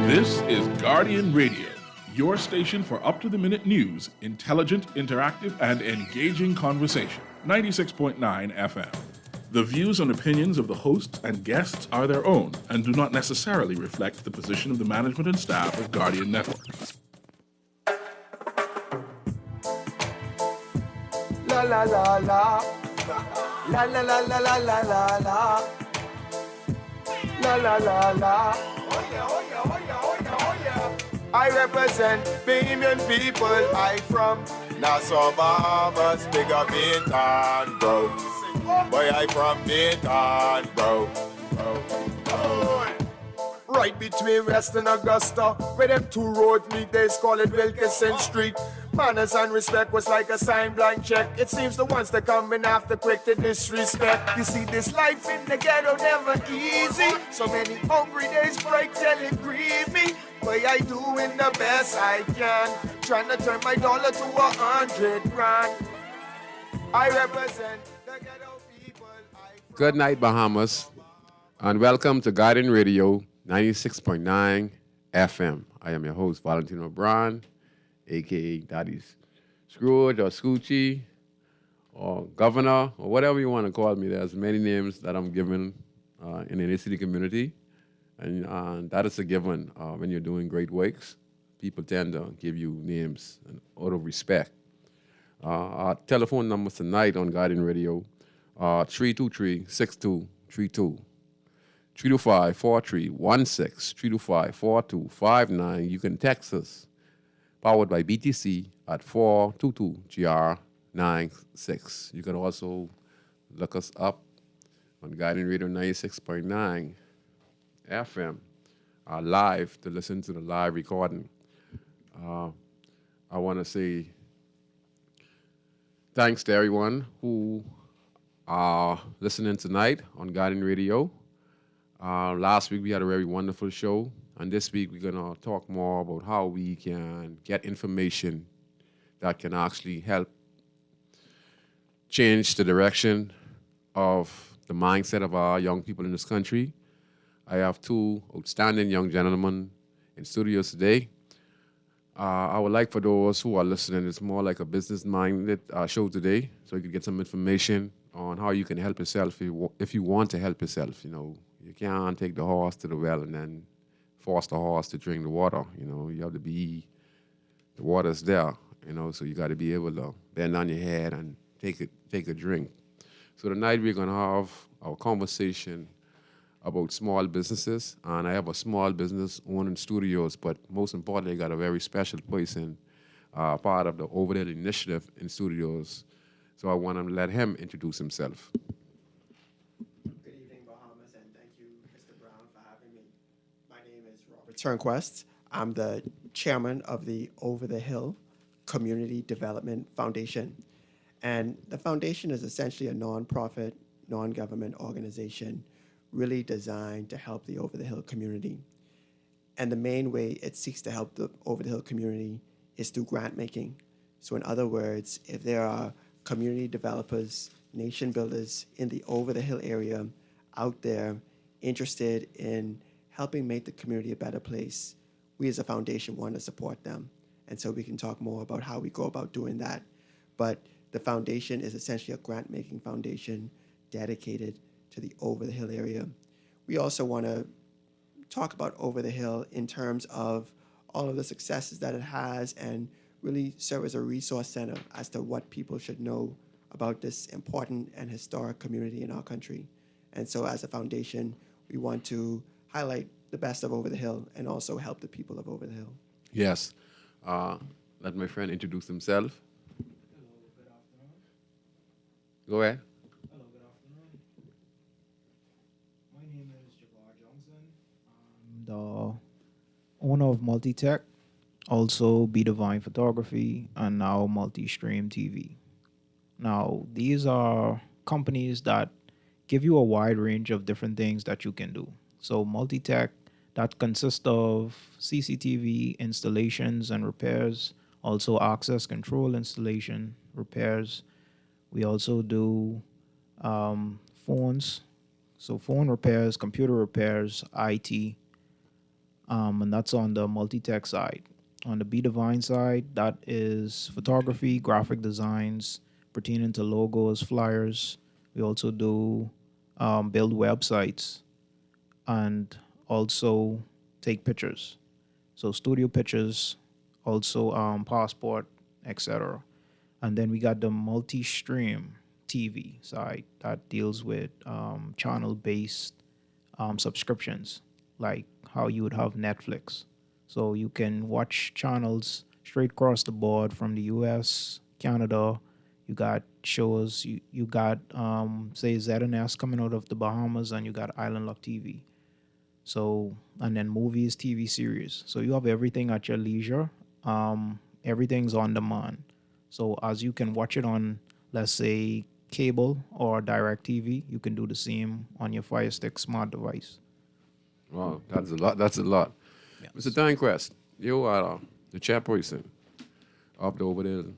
This is Guardian Radio, your station for up-to-the-minute news, intelligent, interactive, and engaging conversation. 96.9 FM. The views and opinions of the hosts and guests are their own and do not necessarily reflect the position of the management and staff of Guardian Network. La la la la. La la la la la la la la. La la la la. Oh yeah, oh yeah, oh yeah, oh yeah, oh yeah. I represent Bahamian people. I from Nassau, Bahamas, big up Bintan, bro. Boy, I from Bintan, bro. Right between West and Augusta, where them two roads meet, they call it Wilkinson Street. Manners and respect was like a sign blank check. It seems the ones that come in after quick to disrespect. You see, this life in the ghetto never easy. So many hungry days break till it grieve me. But I doing the best I can, trying to turn my dollar to 100 grand. I represent the ghetto people. Good night, Bahamas, and welcome to Guardian Radio 96.9 FM. I am your host, Valentino Brown, a.k.a. Daddy's Scrooge or Scoochie or Governor or whatever you want to call me. There's many names that I'm given in the inner city community, and that is a given. When you're doing great works, people tend to give you names out of respect. Our telephone numbers tonight on Guardian Radio are 323-6232. 325-4316, 325-4259. You can text us, powered by BTC, at 422-GR96. You can also look us up on Guardian Radio 96.9 FM, live, to listen to the live recording. I want to say thanks to everyone who are listening tonight on Guardian Radio. Last week we had a very wonderful show, and this week we're going to talk more about how we can get information that can actually help change the direction of the mindset of our young people in this country. I have two outstanding young gentlemen in studios today. I would like for those who are listening, it's more like a business-minded show today, so you can get some information on how you can help yourself if you want to help yourself. You know, you can't take the horse to the well and then force the horse to drink the water. You know, you have to be, the water's there, you know, so you got to be able to bend on your head and take a drink. So tonight we're going to have our conversation about small businesses, and I have a small business owner in studios, but most importantly, I got a very special person, part of the Over the Hill Initiative in studios. So I want to let him introduce himself. Good evening, Bahamas, and thank you, Mr. Brown, for having me. My name is Robert Turnquest. I'm the chairman of the Over the Hill Community Development Foundation. And the foundation is essentially a nonprofit, non-government organization really designed to help the Over the Hill community. And the main way it seeks to help the Over the Hill community is through grant making. So in other words, if there are community developers, nation builders in the Over the Hill area out there interested in helping make the community a better place, we as a foundation want to support them. And so we can talk more about how we go about doing that. But the foundation is essentially a grant-making foundation dedicated to the Over the Hill area. We also want to talk about Over the Hill in terms of all of the successes that it has and really serve as a resource center as to what people should know about this important and historic community in our country. And so as a foundation, we want to highlight the best of Over the Hill and also help the people of Over the Hill. Yes. Let my friend introduce himself. Hello, good afternoon. Go ahead. Hello, good afternoon. My name is Jabbar Johnson. I'm the owner of Multitech, also Be Divine Photography, and now Multistream TV. Now, these are companies that give you a wide range of different things that you can do. So Multitech, that consists of CCTV installations and repairs, also access control installation, repairs. We also do phones, so phone repairs, computer repairs, IT, and that's on the multi-tech side. On the Be Divine side, that is photography, graphic designs pertaining to logos, flyers. We also do build websites and also take pictures. So studio pictures, also passport, etc. And then we got the multi-stream TV side that deals with channel-based subscriptions, like how you would have Netflix. So you can watch channels straight across the board from the US, Canada. You got shows, you got, say, ZNS coming out of the Bahamas, and you got Island Lock TV. So, and then movies, TV series. So you have everything at your leisure. Everything's on demand. So as you can watch it on, let's say, cable or direct TV, you can do the same on your Fire Stick smart device. Wow, that's a lot. That's a lot. Mr. Turnquest, you are the chairperson of the Overdale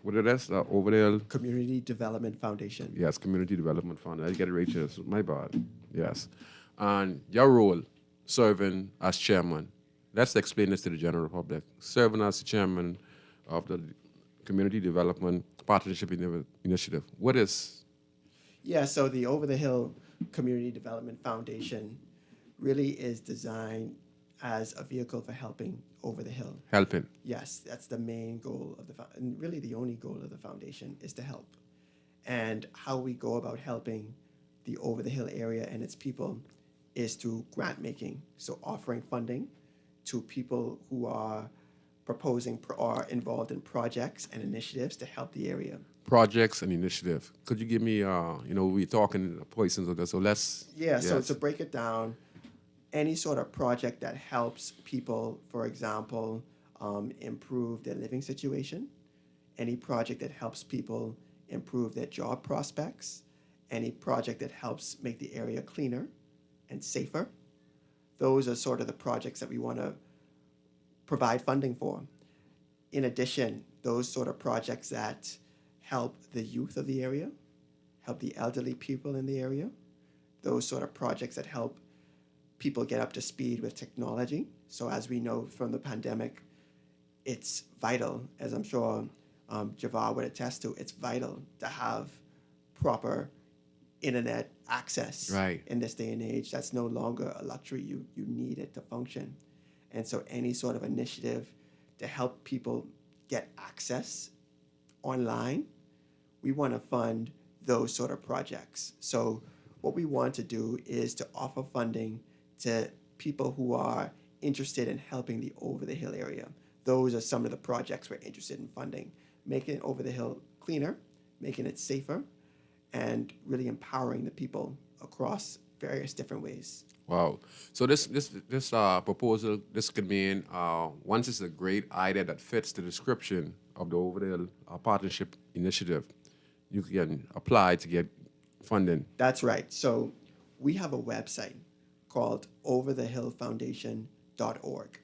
what it is? Overdale. Community Development Foundation. Yes, Community Development Fund. I get it right here. So my bad. Yes. And your role serving as chairman. Let's explain this to the general public. Serving as the chairman of the Community Development Partnership Initiative. What is? Yeah, so the Over the Hill Community Development Foundation really is designed as a vehicle for helping over the hill. Helping. Yes, that's the main goal of and really the only goal of the foundation is to help. And how we go about helping the Over the Hill area and its people is through grant making. So offering funding to people who are proposing or involved in projects and initiatives to help the area. Projects and initiative. Could you give me, we're talking poisons of this, so let's. Yeah, so yes. to break it down, any sort of project that helps people, for example, improve their living situation, any project that helps people improve their job prospects, any project that helps make the area cleaner and safer, those are sort of the projects that we want to provide funding for. In addition, those sort of projects that help the youth of the area, help the elderly people in the area, those sort of projects that help people get up to speed with technology. So as we know from the pandemic, it's vital, as I'm sure Javar would attest to, it's vital to have proper internet access in this day and age. That's no longer a luxury. You need it to function. And so any sort of initiative to help people get access online, we want to fund those sort of projects. So what we want to do is to offer funding to people who are interested in helping the Over the Hill area. Those are some of the projects we're interested in funding, making Over the Hill cleaner, making it safer, and really empowering the people across various different ways. Wow. So this proposal, this could mean once it's a great idea that fits the description of the Overdale Partnership Initiative, you can apply to get funding. That's right. So we have a website called overthehillfoundation.org.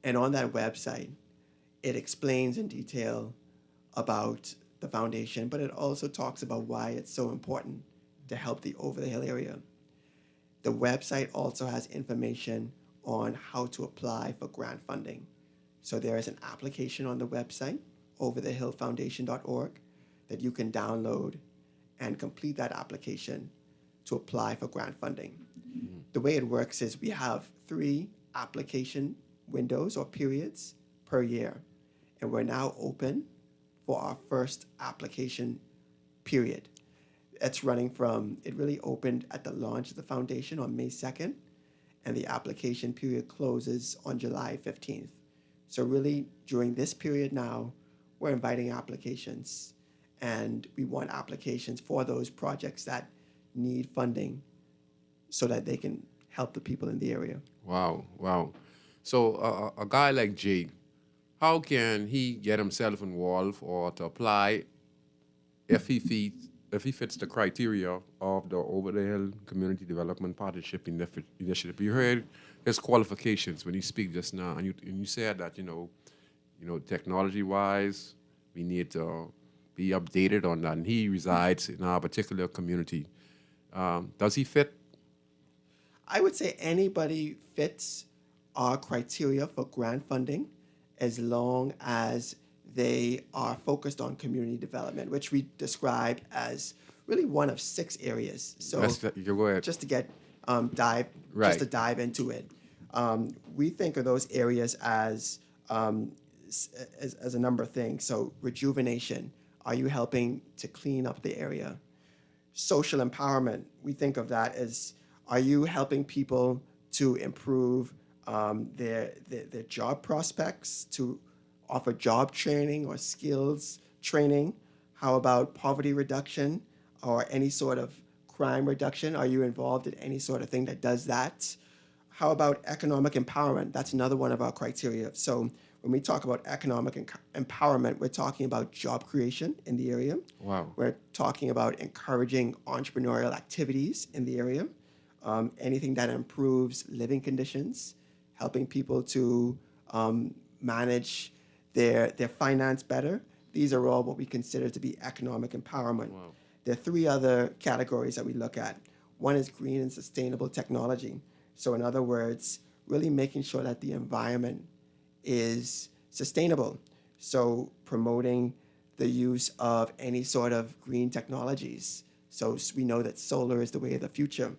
And on that website, it explains in detail about the foundation, but it also talks about why it's so important to help the Over the Hill area. The website also has information on how to apply for grant funding. So there is an application on the website, overthehillfoundation.org, that you can download and complete that application to apply for grant funding. Mm-hmm. The way it works is we have 3 application windows or periods per year, and we're now open for our first application period. It's running from, it really opened at the launch of the foundation on May 2nd, and the application period closes on July 15th. So really, during this period now, we're inviting applications, and we want applications for those projects that need funding so that they can help the people in the area. Wow, wow. So a guy like Jay, how can he get himself involved or to apply if he fits the criteria of the Over the Hill Community Development Partnership Initiative? You heard his qualifications when he speak just now, and you said that technology-wise, we need to be updated on that, and he resides in our particular community. Does he fit? I would say anybody fits our criteria for grant funding as long as they are focused on community development, which we described as really one of 6 areas. So You go ahead. just to get dive Right. just to dive into it, we think of those areas as as a number of things. So rejuvenation, are you helping to clean up the area? Social empowerment, we think of that as, are you helping people to improve their job prospects, to offer job training or skills training? How about poverty reduction or any sort of crime reduction? Are you involved in any sort of thing that does that? How about economic empowerment? That's another one of our criteria. So when we talk about economic empowerment, we're talking about job creation in the area. Wow. We're talking about encouraging entrepreneurial activities in the area, anything that improves living conditions, helping people to manage their finance better. These are all what we consider to be economic empowerment. Wow. There are 3 other categories that we look at. One is green and sustainable technology. So in other words, really making sure that the environment is sustainable. So promoting the use of any sort of green technologies. So we know that solar is the way of the future.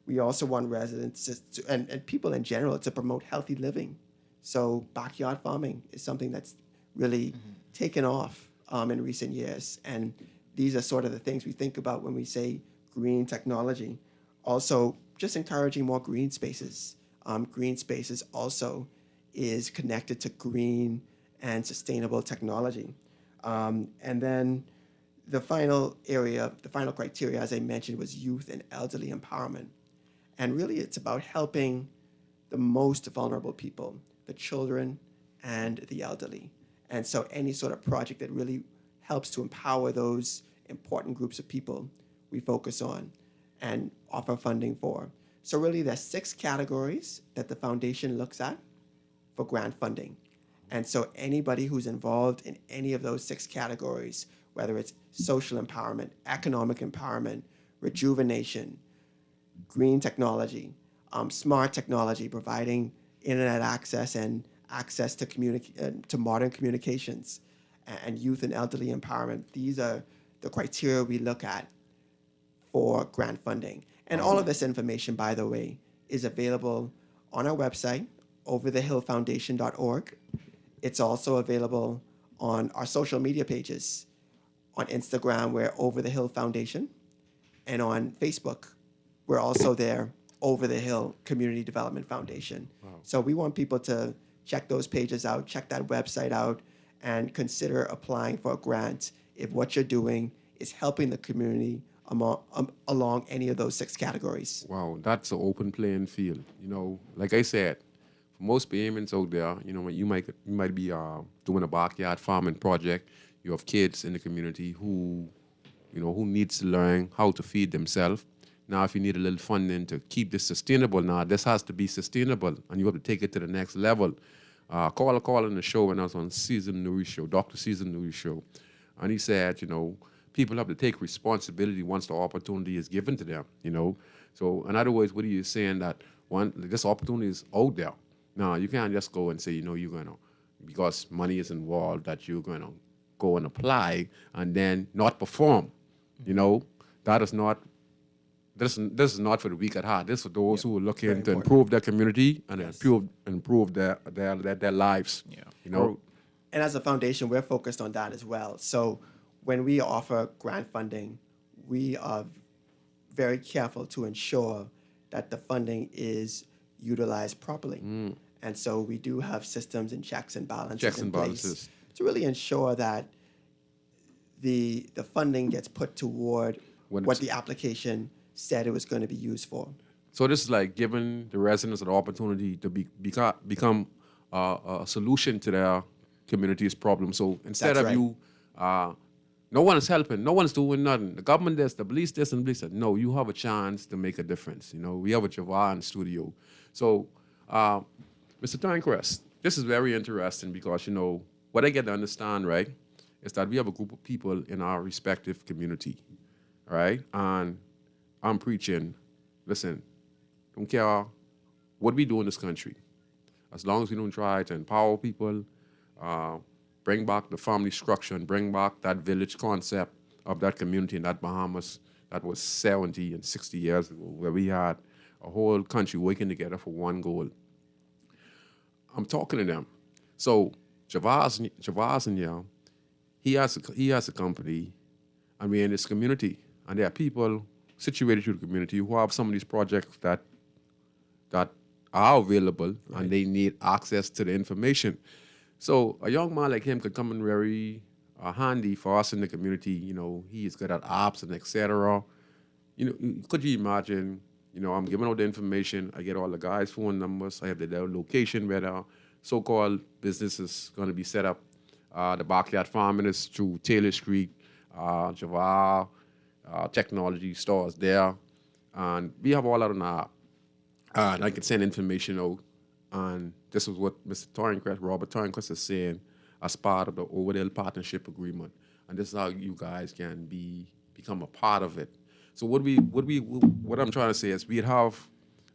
We also want residents and people in general to promote healthy living. So backyard farming is something that's really taken off in recent years. And these are sort of the things we think about when we say green technology. Also, just encouraging more green spaces. Green spaces also is connected to green and sustainable technology. And then the final area, the final criteria, as I mentioned, was youth and elderly empowerment. And really, it's about helping the most vulnerable people, the children and the elderly. And so any sort of project that really helps to empower those important groups of people, we focus on and offer funding for. So really, there's 6 categories that the foundation looks at for grant funding. And so anybody who's involved in any of those 6 categories, whether it's social empowerment, economic empowerment, rejuvenation, green technology, smart technology, providing internet access and access to to modern communications, and youth and elderly empowerment, these are the criteria we look at for grant funding. And all of this information, by the way, is available on our website, overthehillfoundation.org. It's also available on our social media pages. On Instagram, we're Over the Hill Foundation. And on Facebook, we're also there, Over the Hill Community Development Foundation. Wow. So we want people to check those pages out, check that website out, and consider applying for a grant if what you're doing is helping the community along any of those 6 categories. Wow, that's an open playing field. You know, like I said, for most Bahamians out there, you know, you might be doing a backyard farming project. You have kids in the community who needs to learn how to feed themselves. Now, if you need a little funding to keep this sustainable, now this has to be sustainable, and you have to take it to the next level. Call on the show when I was on Season Nuri show, Dr. Season Nuri show, and he said, you know, people have to take responsibility once the opportunity is given to them, you know. So in other words, what are you saying, that this opportunity is out there? Now, you can't just go and say, you know, you're going to, because money is involved, that you're going to go and apply and then not perform. You know, that is not, this is not for the weak at heart. This is for those who are looking to improve their community and improve their lives. Yeah. You know. And as a foundation, we're focused on that as well. So when we offer grant funding, we are very careful to ensure that the funding is utilized properly. And so we do have systems and checks and balances in place to really ensure that the funding gets put toward what the application said it was going to be used for. So this is like giving the residents an opportunity to become a solution to their community's problem. So instead That's of right. you, no one is helping, no one's doing nothing. The government this, the police this, and police that. No, you have a chance to make a difference. You know, we have a Javon in studio. So, Mr. Turnquest, this is very interesting because, you know, what I get to understand, right, is that we have a group of people in our respective community, right? And I'm preaching, listen, don't care what we do in this country. As long as we don't try to empower people, bring back the family structure and bring back that village concept of that community in that Bahamas that was 70 and 60 years ago, where we had a whole country working together for one goal. I'm talking to them. So Javaz in here, he has a company, and we're in this community, and there are people situated through the community who have some of these projects that are available, and they need access to the information. So a young man like him could come in very handy for us in the community. You know, he is good at apps and etc. You know, could you imagine? You know, I'm giving out the information. I get all the guys' phone numbers. I have their location where the so-called business is going to be set up. The backyard farming is through Taylor Street, Java, technology stores there, and we have all that on our app. And I can send information out. And this is what Robert Torrenquist is saying as part of the Over the Hill Partnership Agreement. And this is how you guys can become a part of it. So what I'm trying to say is we'd have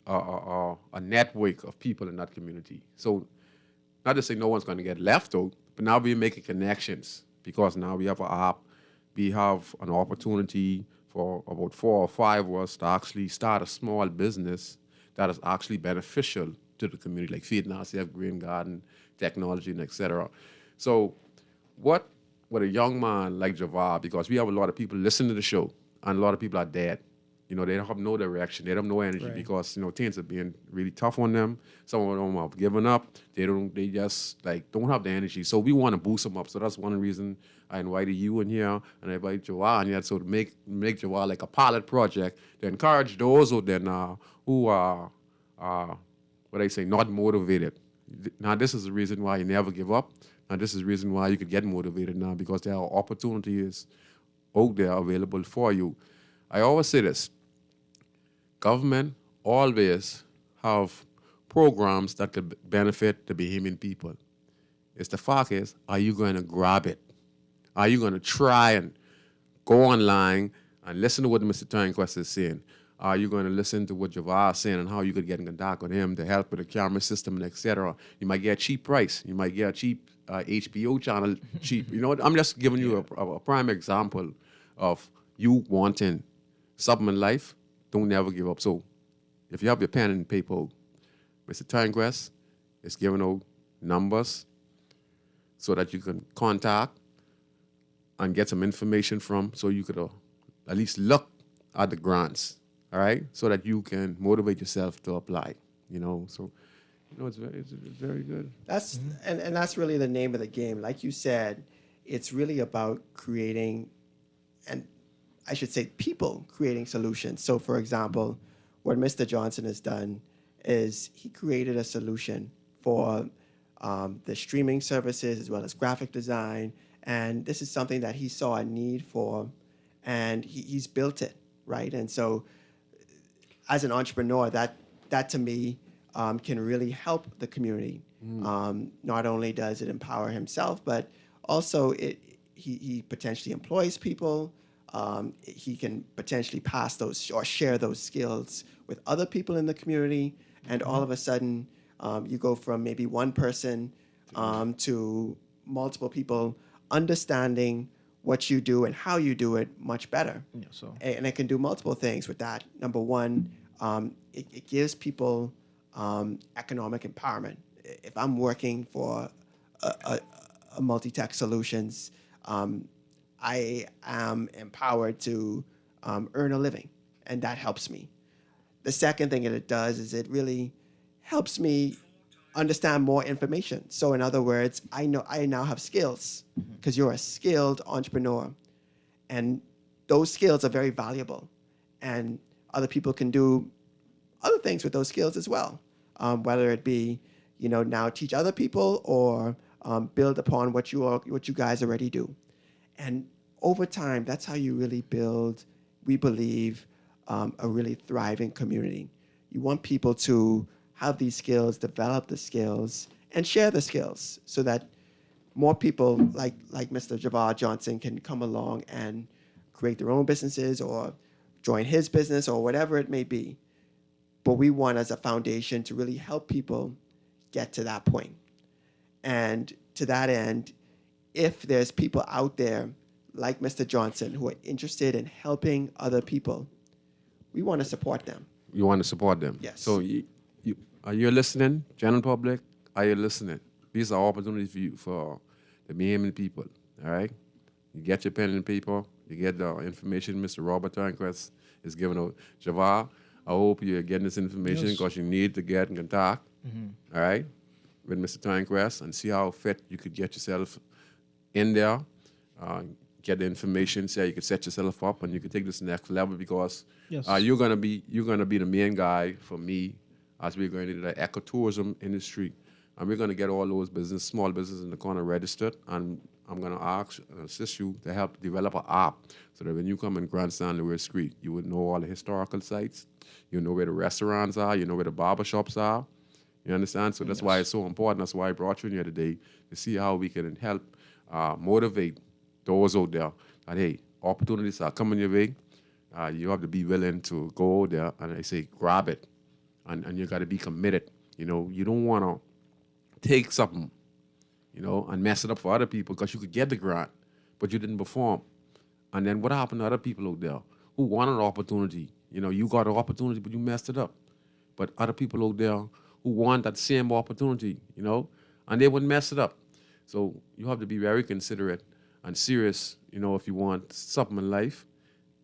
a network of people in that community. So not to say no one's going to get left out, but now we're making connections because now we have an app. We have an opportunity for about 4 or 5 of us to actually start a small business that is actually beneficial to the community, like Feed Nassif, Green Garden, technology, and etc. So what would a young man like Javad, because we have a lot of people listening to the show, and a lot of people are dead. You know, they don't have no direction. They don't have no energy because, you know, things are being really tough on them. Some of them have given up. They just, like, don't have the energy. So we want to boost them up. So that's one reason I invited you in here, and I invited Jawad in here, so to make Jawad like a pilot project to encourage those out there now who are, what I say, not motivated. Now, this is the reason why you never give up. And this is the reason why you could get motivated now, because there are opportunities out there available for you. I always say this. Government always have programs that could benefit the Bahamian people. It's the fact is, are you going to grab it? Are you going to try and go online and listen to what Mr. Torrenquist is saying? Are you going to listen to what Javad is saying and how you could get in contact with him to help with the camera system and etc.? You might get a cheap price. You might get a cheap HBO channel cheap. You know what? I'm just giving you a prime example of you wanting something in life. Don't never give up. So if you have your pen and paper, Mr. Torrenquist is giving out numbers so that you can contact and get some information from, so you could at least look at the grants, all right? So that you can motivate yourself to apply, you know? So, you know, it's very good. That's and that's really the name of the game. Like you said, it's really about creating, and I should say people creating solutions. So, for example, what Mr. Johnson has done is he created a solution for the streaming services as well as graphic design. And this is something that he saw a need for, and he's built it, right? And so as an entrepreneur, that to me can really help the community. Not only does it empower himself, but also he potentially employs people. He can potentially pass those or share those skills with other people in the community. And all of a sudden, you go from maybe one person to multiple people understanding what you do and how you do it much better. Yeah, so And it can do multiple things with that. Number one, it gives people economic empowerment. If I'm working for a Multi-Tech Solutions, I am empowered to earn a living, and that helps me. The second thing that it does is it really helps me understand more information. So in other words, I now have skills because you're a skilled entrepreneur, and those skills are very valuable, and other people can do other things with those skills as well, whether it be, you know, now teach other people or build upon what you guys already do. And over time, that's how you really build, we believe, a really thriving community. You want people to have these skills, develop the skills, and share the skills so that more people like Mr. Javad Johnson can come along and create their own businesses or join his business or whatever it may be. but we want as a foundation to really help people get to that point. And to that end, if there's people out there like Mr. Johnson who are interested in helping other people, we want to support them. You want to support them. Yes. So are you listening, general public? Are you listening? These are opportunities for you, for the Bahamian people. All right. You get your pen and paper. You get the information Mr. Robert Turnquest is giving out. Javar, I hope you're getting this information because you need to get in contact. All right, with Mr. Turnquest and see how fit you could get yourself in there. Get the information, say you could set yourself up and you could take this next level because Yes. you're gonna be the main guy for me as we're going into the ecotourism industry, and we're gonna get all those small businesses in the corner registered, and I'm gonna assist you to help develop an app so that when you come in Grand St. Louis Street, you would know all the historical sites, you know where the restaurants are, you know where the barber shops are. You understand? So that's why it's so important. That's why I brought you in here today to see how we can help motivate those out there that, hey, opportunities are coming your way. You have to be willing to go out there and I say grab it. And you got to be committed. You know, you don't want to take something, you know, and mess it up for other people because you could get the grant, but you didn't perform. And then what happened to other people out there who wanted an opportunity? You know, you got an opportunity, but you messed it up. But other people out there who want that same opportunity, you know, and they wouldn't mess it up. So you have to be very considerate and serious, you know, if you want something in life,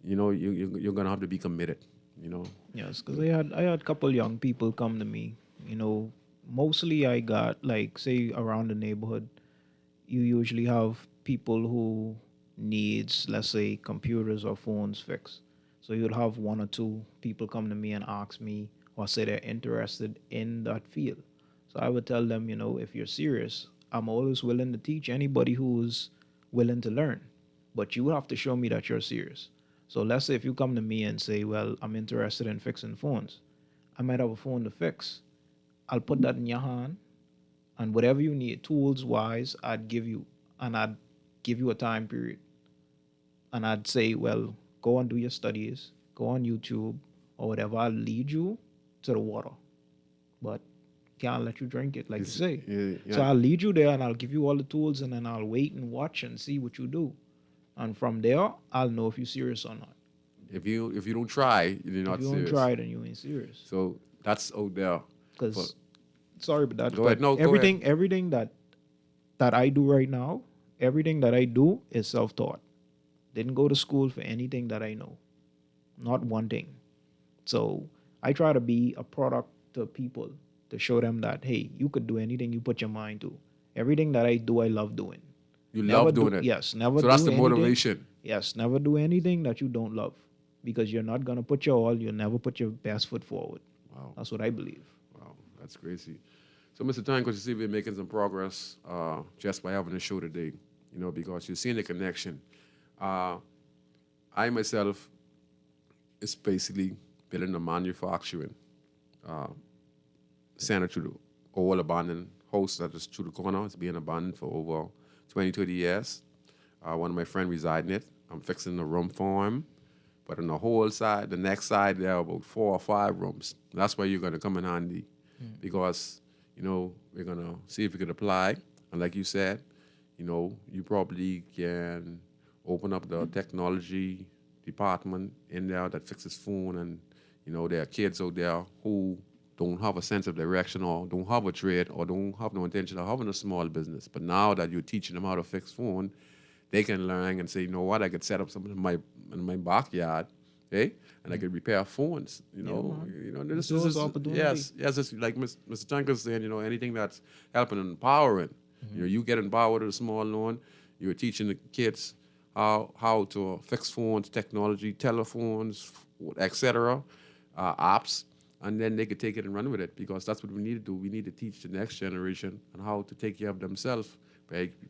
you know, you're going to have to be committed, you know. Yes, because I had a couple young people come to me. You know, mostly I got like say around the neighborhood, you usually have people who needs let's say computers or phones fixed. So you'll have one or two people come to me and ask me or say they're interested in that field. So I would tell them, you know, if you're serious, I'm always willing to teach anybody who's willing to learn, but you have to show me that you're serious. So let's say if you come to me and say, well, I'm interested in fixing phones, I might have a phone to fix. I'll put that in your hand, and whatever you need, tools wise, I'd give you a time period. And I'd say, well, go and do your studies, go on YouTube or whatever. I'll lead you to the water, but can't let you drink it, like you say. Yeah. So I'll lead you there and I'll give you all the tools, and then I'll wait and watch and see what you do. And from there, I'll know if you're serious or not. If you don't try, you're not If you serious. don't try, then you ain't serious. So that's out there. Because, sorry, but that. Go ahead. No, go everything that I do right now, everything that I do is self-taught. Didn't go to school for anything that I know, not one thing. So I try to be a product to people to show them that hey, you could do anything you put your mind to. Everything that I do, I love doing. You Never love doing do- it. Yes, never. So that's do the anything- motivation. Yes, never do anything that you don't love, because you're not gonna put your all. You'll never put your best foot forward. Wow. That's what I believe. Wow, that's crazy. So, Mr. Tank, you see we're making some progress just by having a show today, you know, because you're seeing the connection. I myself is basically building a manufacturing center to the old abandoned house that is through the corner. It's being abandoned for over 20, 30 years. One of my friends reside in it. I'm fixing the room for him. But on the whole side, the next side, there are about 4 or 5 rooms. That's where you're going to come in handy because, you know, we're going to see if we could apply. And like you said, you know, you probably can open up the technology department in there that fixes phone. And, you know, there are kids out there who don't have a sense of direction or don't have a trade or don't have no intention of having a small business. But now that you're teaching them how to fix phone, they can learn and say, you know what, I could set up something in my backyard, okay? And I could repair phones, you know. This Those is opportunities. yes, it's like Mr. Tanker's saying, you know, anything that's helping and empowering. You know, you get empowered with a small loan, you're teaching the kids how to fix phones, technology, telephones, etc., apps, and then they could take it and run with it because that's what we need to do. We need to teach the next generation on how to take care of themselves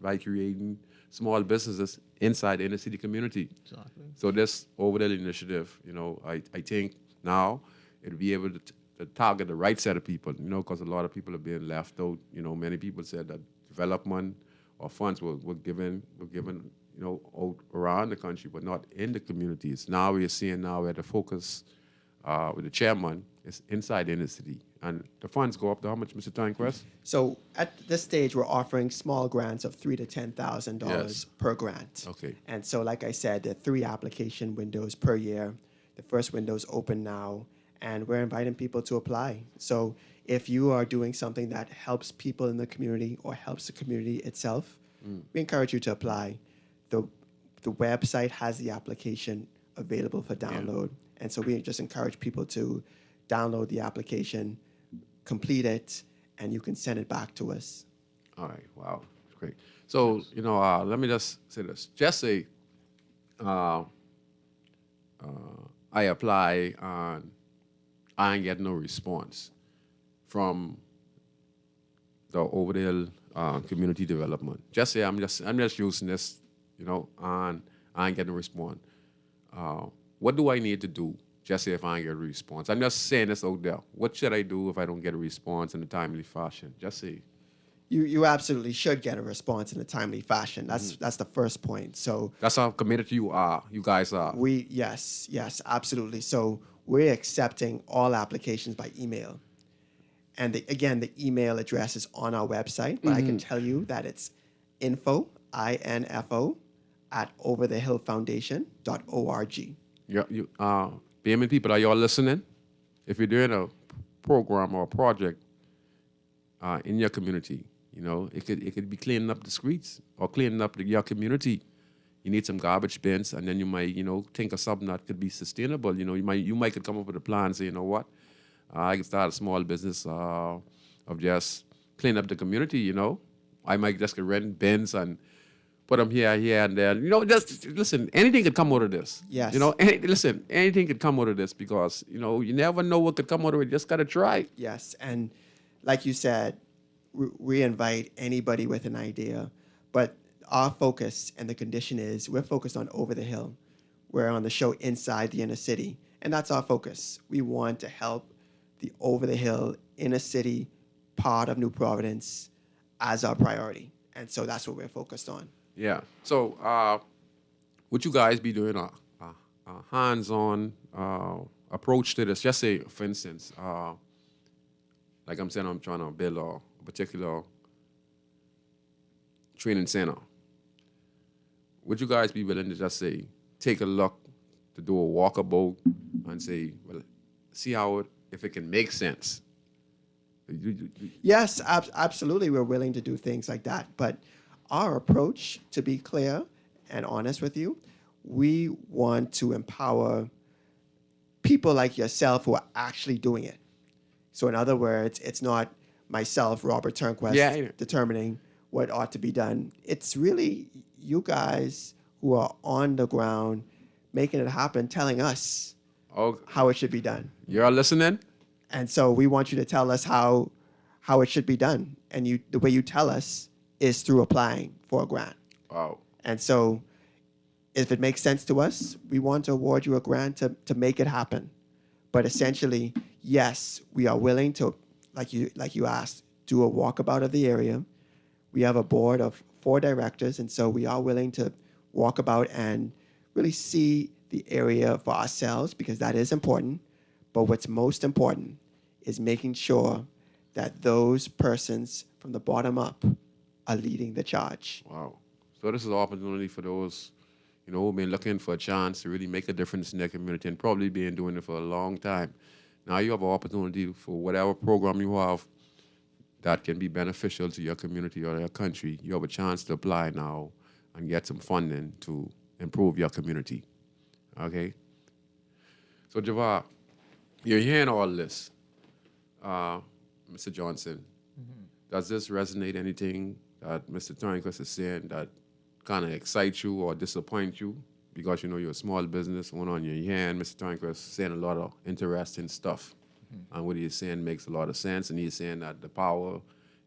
by creating small businesses inside the inner city community. Exactly. So this Overdale initiative, you know, I think now it'll be able to target the right set of people, you know, because a lot of people are being left out. You know, many people said that development or funds were given, you know, out around the country, but not in the communities. Now we're seeing where the focus with the chairman is inside the inner city. And the funds go up to how much, Mr. Turnquest? So at this stage, we're offering small grants of $3,000 to $10,000 Yes. per grant. Okay. And so, like I said, there are 3 application windows per year. The first window is open now, and we're inviting people to apply. So if you are doing something that helps people in the community or helps the community itself, we encourage you to apply. The website has the application available for download. And so we just encourage people to download the application, complete it, and you can send it back to us. All right, wow, great. So, let me just say this. Just say I apply and I ain't get no response from the Over the Hill community development. Just say I'm just using this, and I ain't getting a response. What do I need to do? Just say if I ain't get a response. I'm just saying this out there. What should I do if I don't get a response in a timely fashion? Just say. You absolutely should get a response in a timely fashion. That's the first point. So That's how committed you guys are. yes, absolutely. So we're accepting all applications by email. And again, the email address is on our website, but I can tell you that it's info, I-N-F-O, at overthehillfoundation.org. Payment people, are y'all listening? If you're doing a program or a project in your community, it could be cleaning up the streets or cleaning up your community. You need some garbage bins, and then you might, think of something that could be sustainable. You might could come up with a plan and say, you know what, I can start a small business of just clean up the community. I might just rent bins and put them here, and there. Just listen. Anything could come out of this. Yes. Listen. Anything could come out of this because you never know what could come out of it. You just gotta try. Yes, and like you said, we invite anybody with an idea, but our focus and the condition is we're focused on Over the Hill. We're on the show inside the inner city, and that's our focus. We want to help the Over the Hill inner city part of New Providence as our priority, and so that's what we're focused on. Yeah. So, would you guys be doing a hands-on approach to this? Just say, for instance, like I'm saying, I'm trying to build a particular training center. Would you guys be willing to just say, take a look to do a walkabout and say, well, see if it can make sense? Yes, absolutely. We're willing to do things like that. But our approach, to be clear and honest with you, we want to empower people like yourself who are actually doing it. So in other words, it's not myself, Robert Turnquest, determining what ought to be done. It's really you guys who are on the ground making it happen, telling us how it should be done. You're listening? And so we want you to tell us how it should be done. And the way you tell us is through applying for a grant. Wow. And so if it makes sense to us, we want to award you a grant to make it happen. But essentially, yes, we are willing to, like you asked, do a walkabout of the area. We have a board of 4 directors, and so we are willing to walk about and really see the area for ourselves because that is important. But what's most important is making sure that those persons from the bottom up are leading the charge. Wow. So this is an opportunity for those, who've been looking for a chance to really make a difference in their community and probably been doing it for a long time. Now you have an opportunity for whatever program you have that can be beneficial to your community or your country. You have a chance to apply now and get some funding to improve your community. Okay? So Javar, you're hearing all this. Mr. Johnson, does this resonate anything that Mr. Turnquest is saying that kind of excites you or disappoint you? Because, you're a small business owner and you're hearing Mr. Turnquest saying a lot of interesting stuff. And what he's saying makes a lot of sense. And he's saying that the power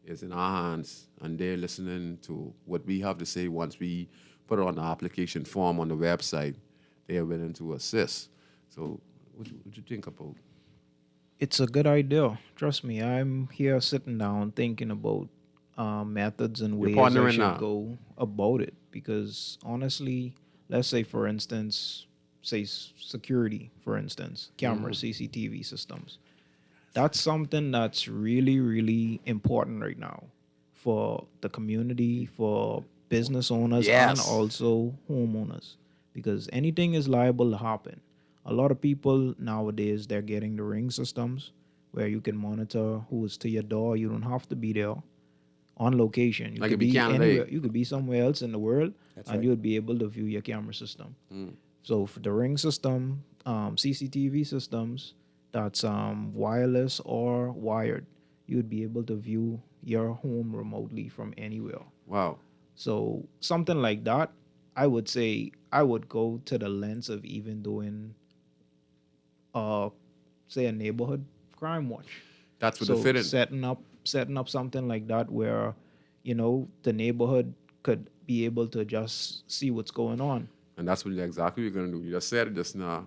is in our hands and they're listening to what we have to say once we put it on the application form on the website. They're willing to assist. So what you think about? It's a good idea. Trust me, I'm here sitting down thinking about methods and ways I should go about it. Because honestly, let's say, for instance, say security, for instance, cameras, CCTV systems. That's something that's really, really important right now for the community, for business owners, and Yes. also homeowners, because anything is liable to happen. A lot of people nowadays, they're getting the Ring systems where you can monitor who is to your door. You don't have to be there on location. You Like could it be be Canada. anywhere. You could be somewhere else in the world, and right. you would be able to view your camera system. So for the Ring system, CCTV systems, that's wireless or wired, you would be able to view your home remotely from anywhere. Wow. So something like that, I would say I would go to the lens of even doing, say, a neighborhood crime watch. That's what So the fit in. setting up something like that where, the neighborhood could be able to just see what's going on. And that's what exactly what you're going to do. You just said it just now.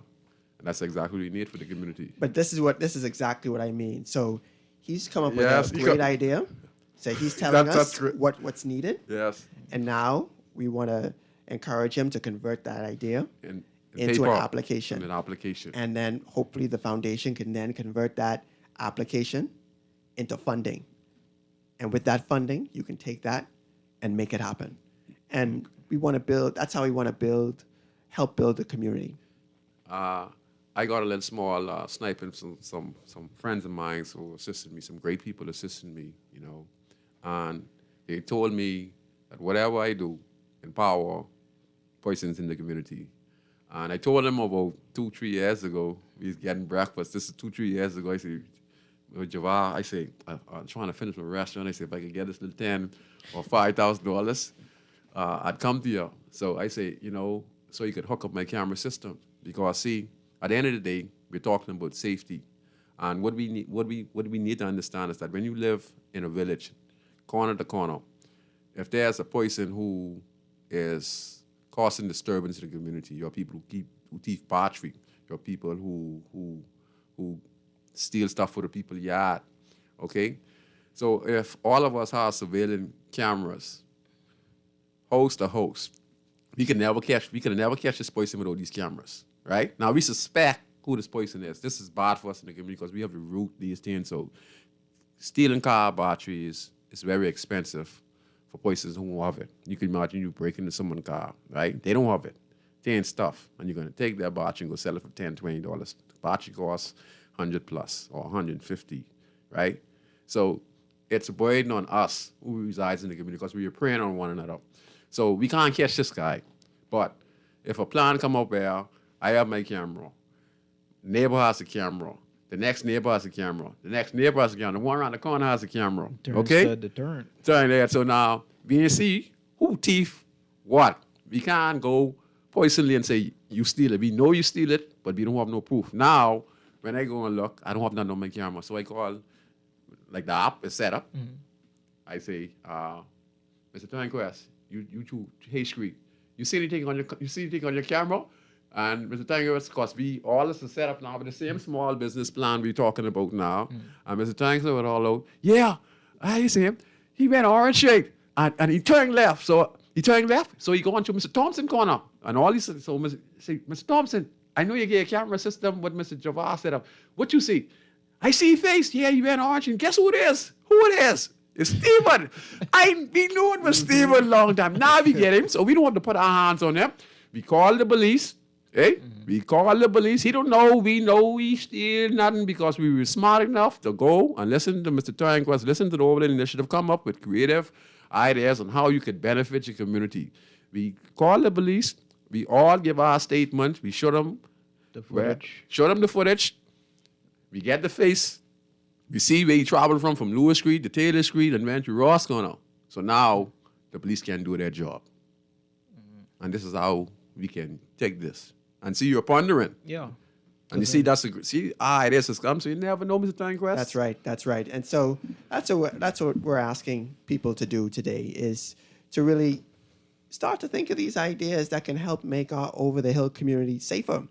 And that's exactly what we need for the community. But this is exactly what I mean. So he's come up Yes, with a he great co- idea. So he's telling That's us great. what's needed, Yes. and now we want to encourage him to convert that idea And into an paper application. and an application. And then hopefully the foundation can then convert that application into funding. And with that funding, you can take that and make it happen. And we want to build, that's how we want to help build the community. I got a little small sniping some friends of mine who assisted me, some great people assisted me, and they told me that whatever I do, empower persons in the community. And I told them about 2-3 years ago, we was getting breakfast. This is 2-3 years ago. I said, with Javar, I say, I'm trying to finish my restaurant. I said, if I could get this little $10,000 or $5,000, I'd come to you. So I say, so you could hook up my camera system. Because see, at the end of the day, we're talking about safety. And what we need to understand is that when you live in a village, corner to corner, if there's a person who is causing disturbance in the community, your people who thief battery, your people who steal stuff for the people's yard, okay? So if all of us have surveillance cameras, host to host, we can never catch this person without these cameras, right? Now we suspect who this person is. This is bad for us in the community because we have to root these things. So stealing car batteries is very expensive for persons who don't have it. You can imagine you break into someone's car, right? They don't have it. They ain't stuff. And you're going to take their battery and go sell it for $10, $20. The battery costs $100 plus or $150, right? So it's a burden on us who resides in the community because we are preying on one another. So we can't catch this guy. But if a plan come up where I have my camera, neighbor has a camera, the next neighbor has a camera, the next neighbor has a camera, the one around the corner has a camera, okay? The deterrent. Turn there. So now we can see who thief what. We can't go personally and say you steal it. We know you steal it, but we don't have no proof. Now, when I go and look, I don't have nothing on my camera. So I call, like the app is set up. I say, Mr. Tanquest, you two, hey Street, you see anything on your camera? And Mr. Tanquest, because we all this is set up now with the same small business plan we're talking about now. And Mr. Tanquest would all out, yeah, I see him. He went orange shade and he turned left. So he go on to Mr. Thompson corner. And all he said, so Mr. Thompson, I know you get a camera system with Mr. Javar set up. What you see? I see his face. Yeah, he went orange. And guess who it is? It's Steven. We knew it was Steven long time. Now we get him, so we don't have to put our hands on him. We call the police. We call the police. He don't know. We know he steal nothing because we were smart enough to go and listen to Mr. Tanquest, listen to the Overland Initiative, come up with creative ideas on how you could benefit your community. We call the police. We all give our statement. We show them The footage. Show them the footage. We get the face. We see where he traveled from Lewis Street to Taylor Street and went to Ross Corner. So now the police can do their job. And this is how we can take this. And see, you're pondering. Yeah. And you see, there's a scum, so you never know, Mr. Tanquest. That's right. And so that's what we're asking people to do today is to really start to think of these ideas that can help make our over the hill community safer,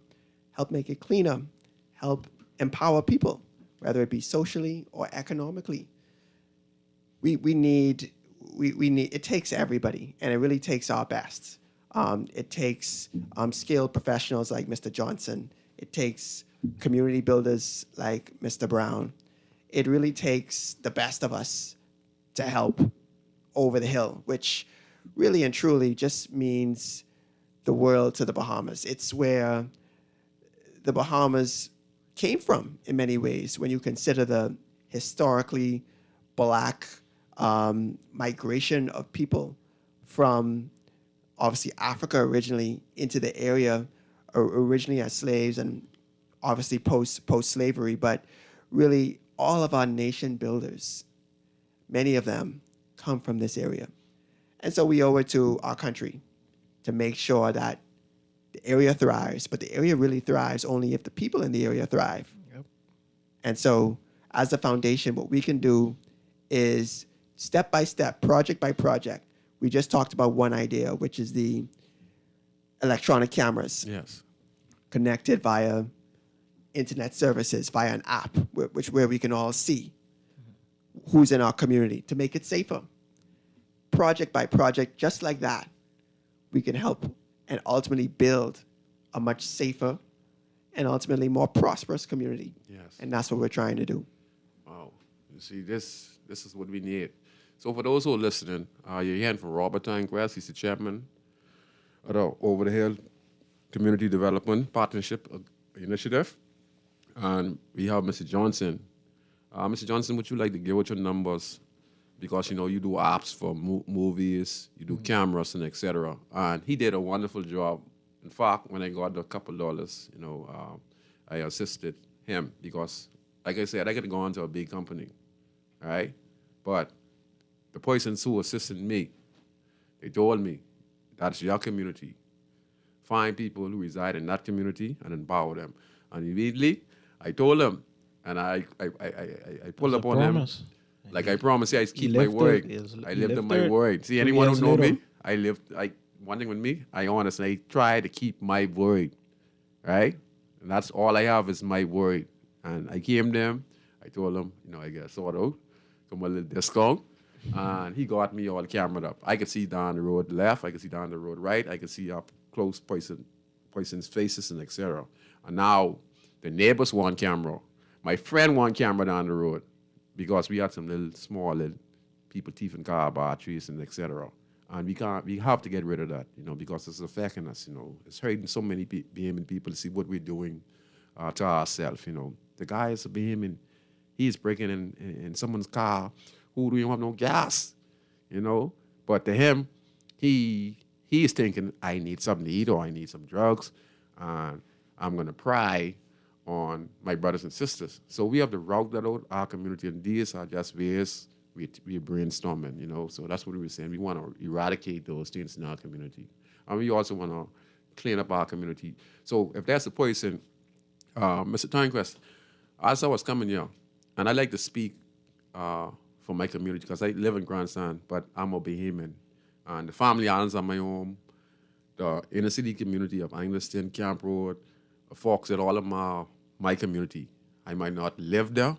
help make it cleaner, help empower people, whether it be socially or economically. We need it takes everybody, and it really takes our best. It takes skilled professionals like Mr. Johnson. It takes community builders like Mr. Brown. It really takes the best of us to help Over the Hill, which really and truly just means the world to the Bahamas. It's where the Bahamas came from in many ways when you consider the historically black migration of people from obviously Africa originally into the area, originally as slaves and obviously post slavery, but really all of our nation builders, many of them come from this area. And so we owe it to our country to make sure that the area thrives, but the area really thrives only if the people in the area thrive. Yep. And so as a foundation, what we can do is step by step, project by project. We just talked about one idea, which is the electronic cameras Yes. connected via internet services, via an app, where we can all see who's in our community to make it safer. Project by project, just like that, we can help and ultimately build a much safer and ultimately more prosperous community. Yes. And that's what we're trying to do. Wow. You see, this is what we need. So for those who are listening, you're hearing from Robert Turnquest. He's the chairman of the Over the Hill Community Development Partnership Initiative. And we have Mr. Johnson. Mr. Johnson, would you like to give out your numbers? Because, you know, you do apps for movies, you do cameras and et cetera. And he did a wonderful job. In fact, when I got a couple dollars, you know, I assisted him because, like I said, I could go on to a big company, all right? But the persons who assisted me, they told me, that's your community. Find people who reside in that community and empower them. And immediately, I told them, and I pulled up on them. Like I promised, I keep my word. I lived on my word. See, anyone who know me, I lived, like, one thing with me, I honest, and I try to keep my word, right? And that's all I have is my word. And I came to him, I told him, you know, I get sort out, come a little discount, and he got me all cameraed up. I could see down the road left, I could see down the road right, I could see up close person's faces and etc. And now the neighbors want camera. My friend want camera down the road because we had some little people thieving car batteries and etc. And we have to get rid of that, you know, because it's affecting us, you know. It's hurting so many Bahamian people to see what we're doing to ourselves, you know. The guy is a Bahamian, he's breaking in someone's car who don't have no gas, you know. But to him, he is thinking, I need something to eat or I need some drugs, and I'm going to pry on my brothers and sisters. So we have to route that out, our community, and these are just ways we're brainstorming, you know. So that's what we were saying. We want to eradicate those things in our community. And we also want to clean up our community. So if that's a person, Mr. Turnquest, as I was coming here, and I like to speak for my community because I live in Grandstand, but I'm a Bahamian. And the family islands are my home. The inner city community of Angleton, Camp Road, Foxhead, all of my community. I might not live there,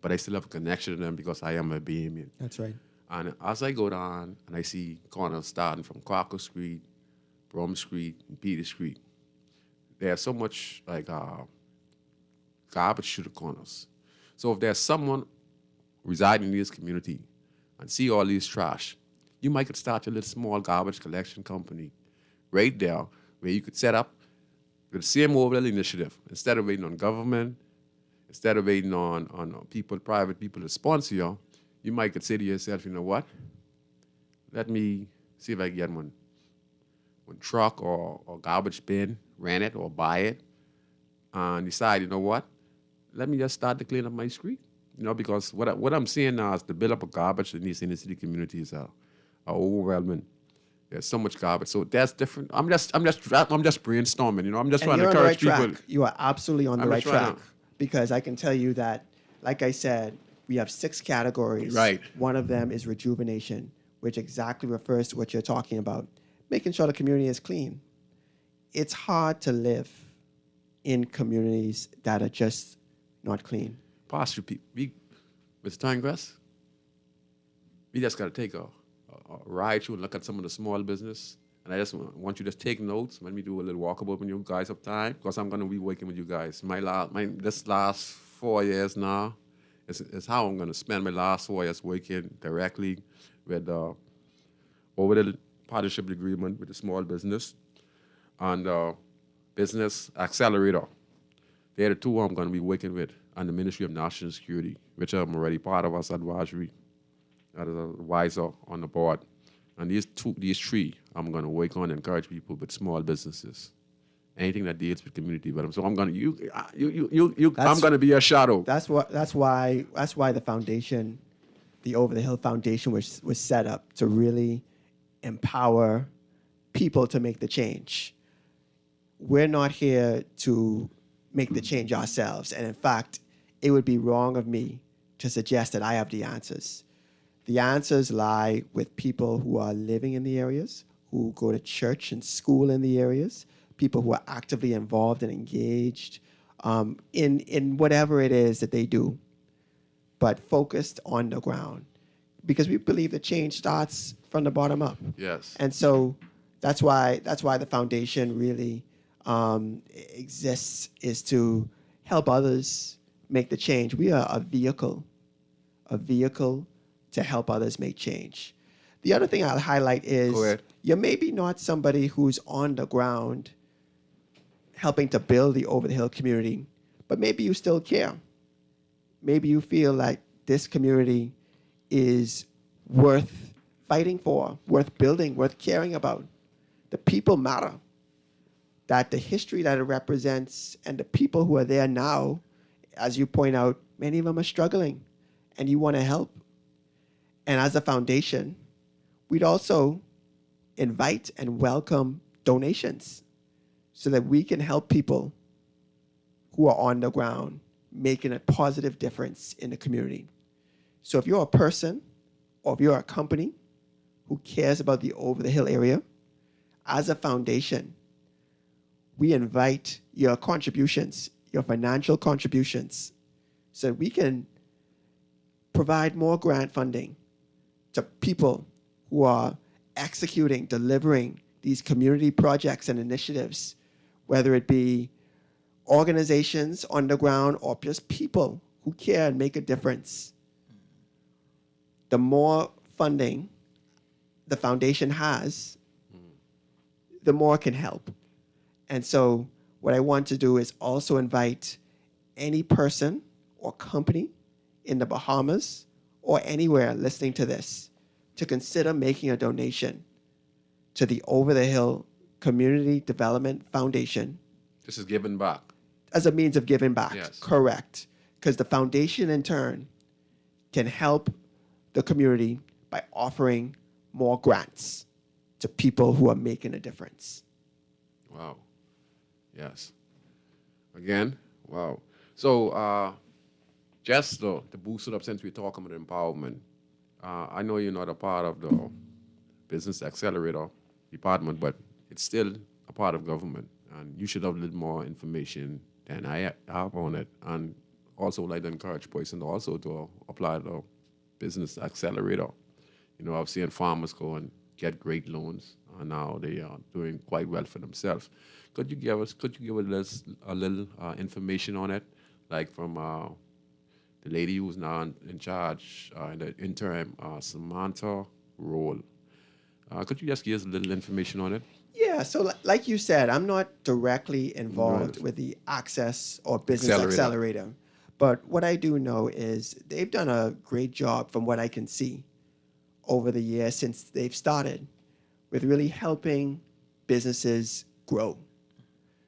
but I still have a connection to them because I am a Bahamian. That's right. And as I go down and I see corners starting from Quaker Street, Brum Street, and Peter Street, there's so much like garbage to the corners. So if there's someone residing in this community and see all these trash, you might could start your little small garbage collection company right there where you could set up with the same overall initiative. Instead of waiting on government, instead of waiting on people, private people to sponsor you, you might could say to yourself, you know what? Let me see if I can get one truck or garbage bin, rent it or buy it, and decide, you know what? Let me just start to clean up my street. You know, because what I'm seeing now is the buildup of garbage in these inner city communities are overwhelming. There's so much garbage. So that's different. I'm just brainstorming, you know. I'm just trying to encourage people. Track. You are absolutely on the right track. Because I can tell you that, like I said, we have 6 categories. Right. One of them is rejuvenation, which exactly refers to what you're talking about, making sure the community is clean. It's hard to live in communities that are just not clean. Pastor people, Mr. Turnquest, we just got to take a ride through and look at some of the small business And I just want you to take notes. Let me do a little walkabout with you guys of time, because I'm going to be working with you guys. This last 4 years now is how I'm going to spend my last 4 years working directly with over the partnership agreement with the small business and business accelerator. They're the two I'm going to be working with, and the Ministry of National Security, which I'm already part of as advisory, as an advisor on the board. And these three, I'm going to work on, encourage people with small businesses, anything that deals with community development. So I'm going to I'm going to be a shadow. That's why the foundation, the Over the Hill Foundation, was set up to really empower people to make the change. We're not here to make the change ourselves, and in fact, it would be wrong of me to suggest that I have the answers. The answers lie with people who are living in the areas, who go to church and school in the areas, people who are actively involved and engaged in whatever it is that they do, but focused on the ground. Because we believe that change starts from the bottom up. Yes. And so that's why the foundation really exists, is to help others make the change. We are a vehicle to help others make change. The other thing I'll highlight is you're maybe not somebody who's on the ground helping to build the Over the Hill community, but maybe you still care. Maybe you feel like this community is worth fighting for, worth building, worth caring about. The people matter. That the history that it represents and the people who are there now, as you point out, many of them are struggling, and you want to help. And as a foundation, we'd also invite and welcome donations so that we can help people who are on the ground making a positive difference in the community. So if you're a person or if you're a company who cares about the Over the Hill area, as a foundation, we invite your contributions, your financial contributions, so that we can provide more grant funding to people who are executing, delivering these community projects and initiatives, whether it be organizations on the ground or just people who care and make a difference. The more funding the foundation has, the more it can help. And so what I want to do is also invite any person or company in the Bahamas or anywhere listening to this to consider making a donation to the Over the Hill Community Development Foundation. This is giving back. As a means of giving back. Yes. Correct. Because the foundation in turn can help the community by offering more grants to people who are making a difference. Wow. Yes. Again, wow. So just to boost it up, since we're talking about empowerment, I know you're not a part of the Business Accelerator department, but it's still a part of government, and you should have a little more information than I have on it. And also would like to encourage persons also to apply the Business Accelerator. You know, I've seen farmers go and get great loans, and now they are doing quite well for themselves. Could you give us a little information on it, like from the lady who's now in charge in the interim, Samantha Roll? Could you just give us a little information on it? Yeah, so like you said, I'm not directly involved with the Access or Business Accelerator. But what I do know is they've done a great job from what I can see over the years since they've started with really helping businesses grow.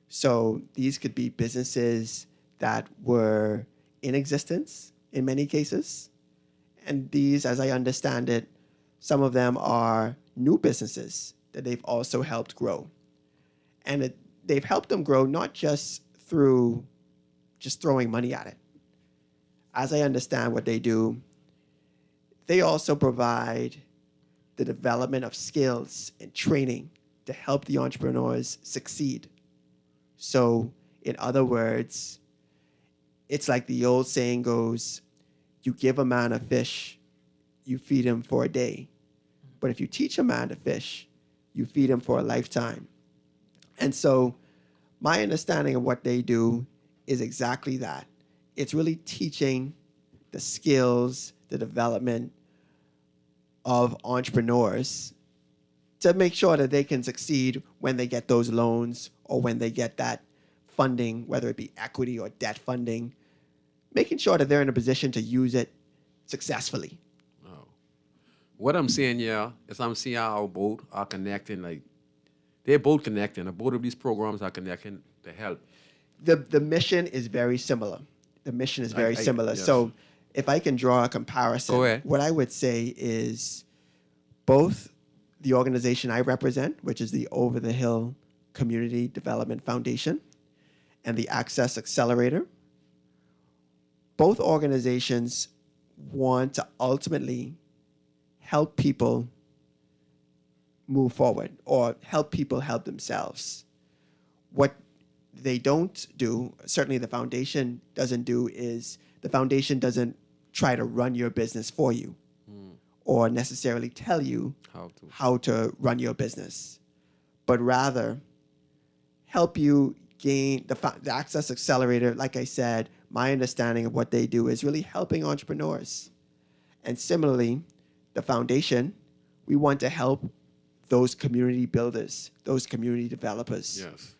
So these could be businesses that were in existence in many cases. And these, as I understand it, some of them are new businesses that they've also helped grow. And they've helped them grow not just through just throwing money at it. As I understand what they do, they also provide the development of skills and training to help the entrepreneurs succeed. So, in other words, it's like the old saying goes, you give a man a fish, you feed him for a day. But if you teach a man to fish, you feed them for a lifetime. And so my understanding of what they do is exactly that. It's really teaching the skills, the development of entrepreneurs to make sure that they can succeed when they get those loans or when they get that funding, whether it be equity or debt funding, making sure that they're in a position to use it successfully. What I'm saying, yeah, is I'm seeing how both are connecting. Like, they're both connecting. Both of these programs are connecting to help. The mission is very similar. The mission is very similar. Yes. So if I can draw a comparison, Go ahead. what I would say is both the organization I represent, which is the Over the Hill Community Development Foundation, and the Access Accelerator, both organizations want to ultimately help people move forward or help people help themselves. What they don't do, certainly the foundation doesn't do, is the foundation doesn't try to run your business for you or necessarily tell you how to run your business, but rather help you gain the Access Accelerator. Like I said, my understanding of what they do is really helping entrepreneurs. And similarly, the foundation, we want to help those community builders, those community developers. Yes.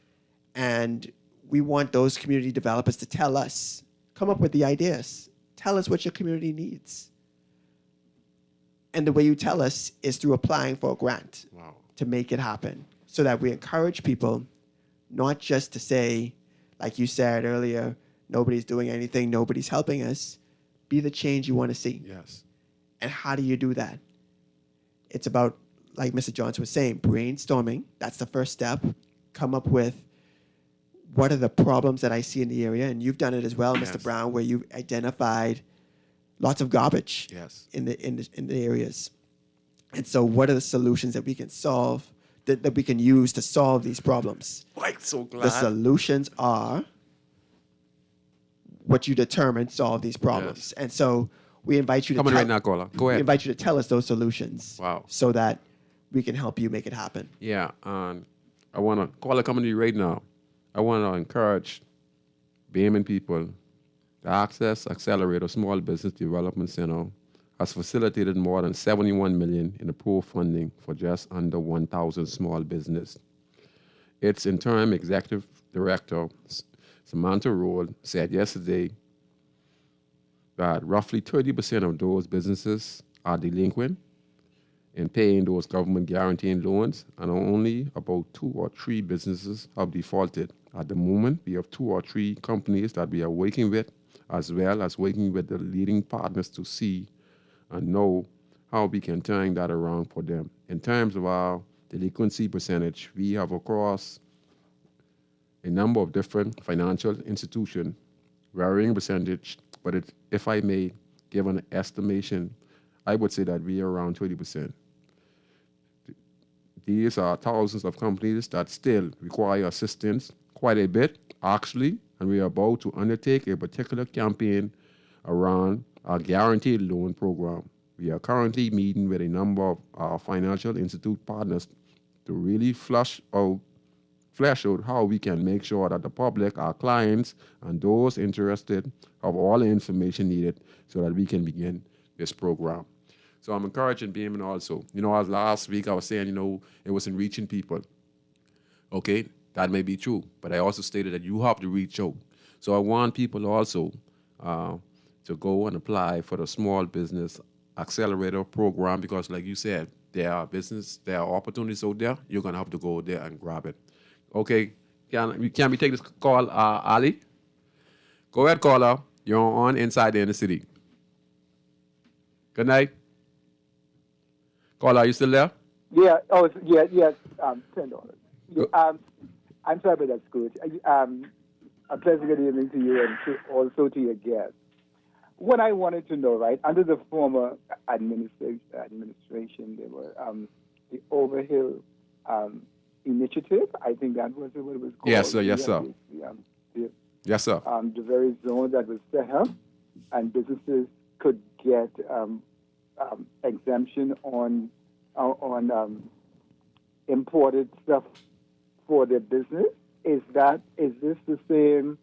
And we want those community developers to tell us, come up with the ideas. Tell us what your community needs. And the way you tell us is through applying for a grant to make it happen, so that we encourage people not just to say, like you said earlier, nobody's doing anything, nobody's helping us. Be the change you want to see. Yes. And how do you do that? It's about, like Mr. Johnson was saying, brainstorming. That's the first step. Come up with what are the problems that I see in the area. And you've done it as well, Yes. Mr. Brown, where you've identified lots of garbage Yes. in the areas. And so what are the solutions that we can solve, that we can use to solve these problems? Like, so glad. The solutions are what you determine solve these problems. Yes. And so we invite you to Coming right now, caller. Go we ahead. invite you to tell us those solutions. Wow. So that we can help you make it happen. Yeah, and I want to call a company right now. I want to encourage Bayman people. The Access Accelerator Small Business Development Center has facilitated more than $71 million in approved funding for just under 1,000 small business. Its interim executive director, Samantha Roll, said yesterday that roughly 30% of those businesses are delinquent in paying those government guaranteed loans, and only about 2 or 3 businesses have defaulted. At the moment, we have 2 or 3 companies that we are working with, as well as working with the leading partners to see and know how we can turn that around for them. In terms of our delinquency percentage, we have across a number of different financial institutions, varying percentage, but if I may give an estimation, I would say that we are around 20%. These are thousands of companies that still require assistance, quite a bit, actually, and we are about to undertake a particular campaign around our guaranteed loan program. We are currently meeting with a number of our financial institute partners to really flesh out how we can make sure that the public, our clients, and those interested have all the information needed so that we can begin this program. So I'm encouraging Bayman also. As last week I was saying, it wasn't reaching people. Okay, that may be true, but I also stated that you have to reach out. So I want people also to go and apply for the Small Business Accelerator program, because like you said, there are opportunities out there. You're gonna have to go there and grab it. Okay, can we take this call, Ali? Go ahead, caller. You're on Inside the Inner City. Good night. Caller, are you still there? Yeah. Oh, yes. $10. I'm sorry about that, Scrooge. A pleasant good evening to you and also to your guests. What I wanted to know, right, under the former administration, there were the Overhill Initiative. I think that was what it was called. Yes, sir. Yes, sir. Yes, sir. The very zone that was set up, and businesses could get exemption on imported stuff for their business. Is this the same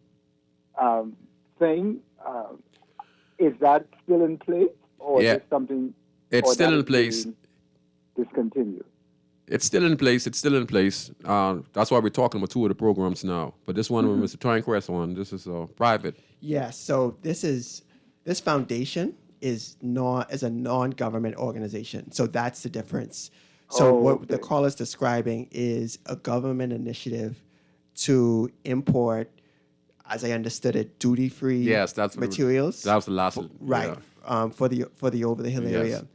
thing? Is that still in place, or Yeah. is something? It's or still that in is place. being discontinued? It's still in place. It's still in place. That's why we're talking about two of the programs now. But this one with Mr. Tynecrest one, this is private. Yes. So this foundation is a non-government organization. So that's the difference. So Oh, what the okay. call is describing is a government initiative to import, as I understood it, duty-free Yes, that's what it was- materials. That was the last. Right. Yeah. For the over the hill Yes. area.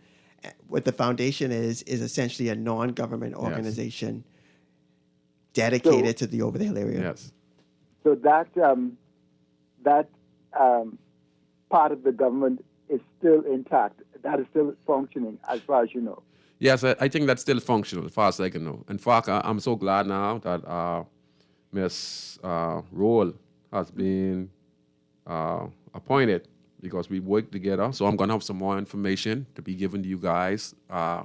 What the foundation is essentially a non-government organization dedicated to the over the hill area. Yes. So that part of the government is still intact. That is still functioning, as far as you know. Yes, I think that's still functional, as far as I can know. In fact, I'm so glad now that Ms. Roll has been appointed because we work together. So I'm going to have some more information to be given to you guys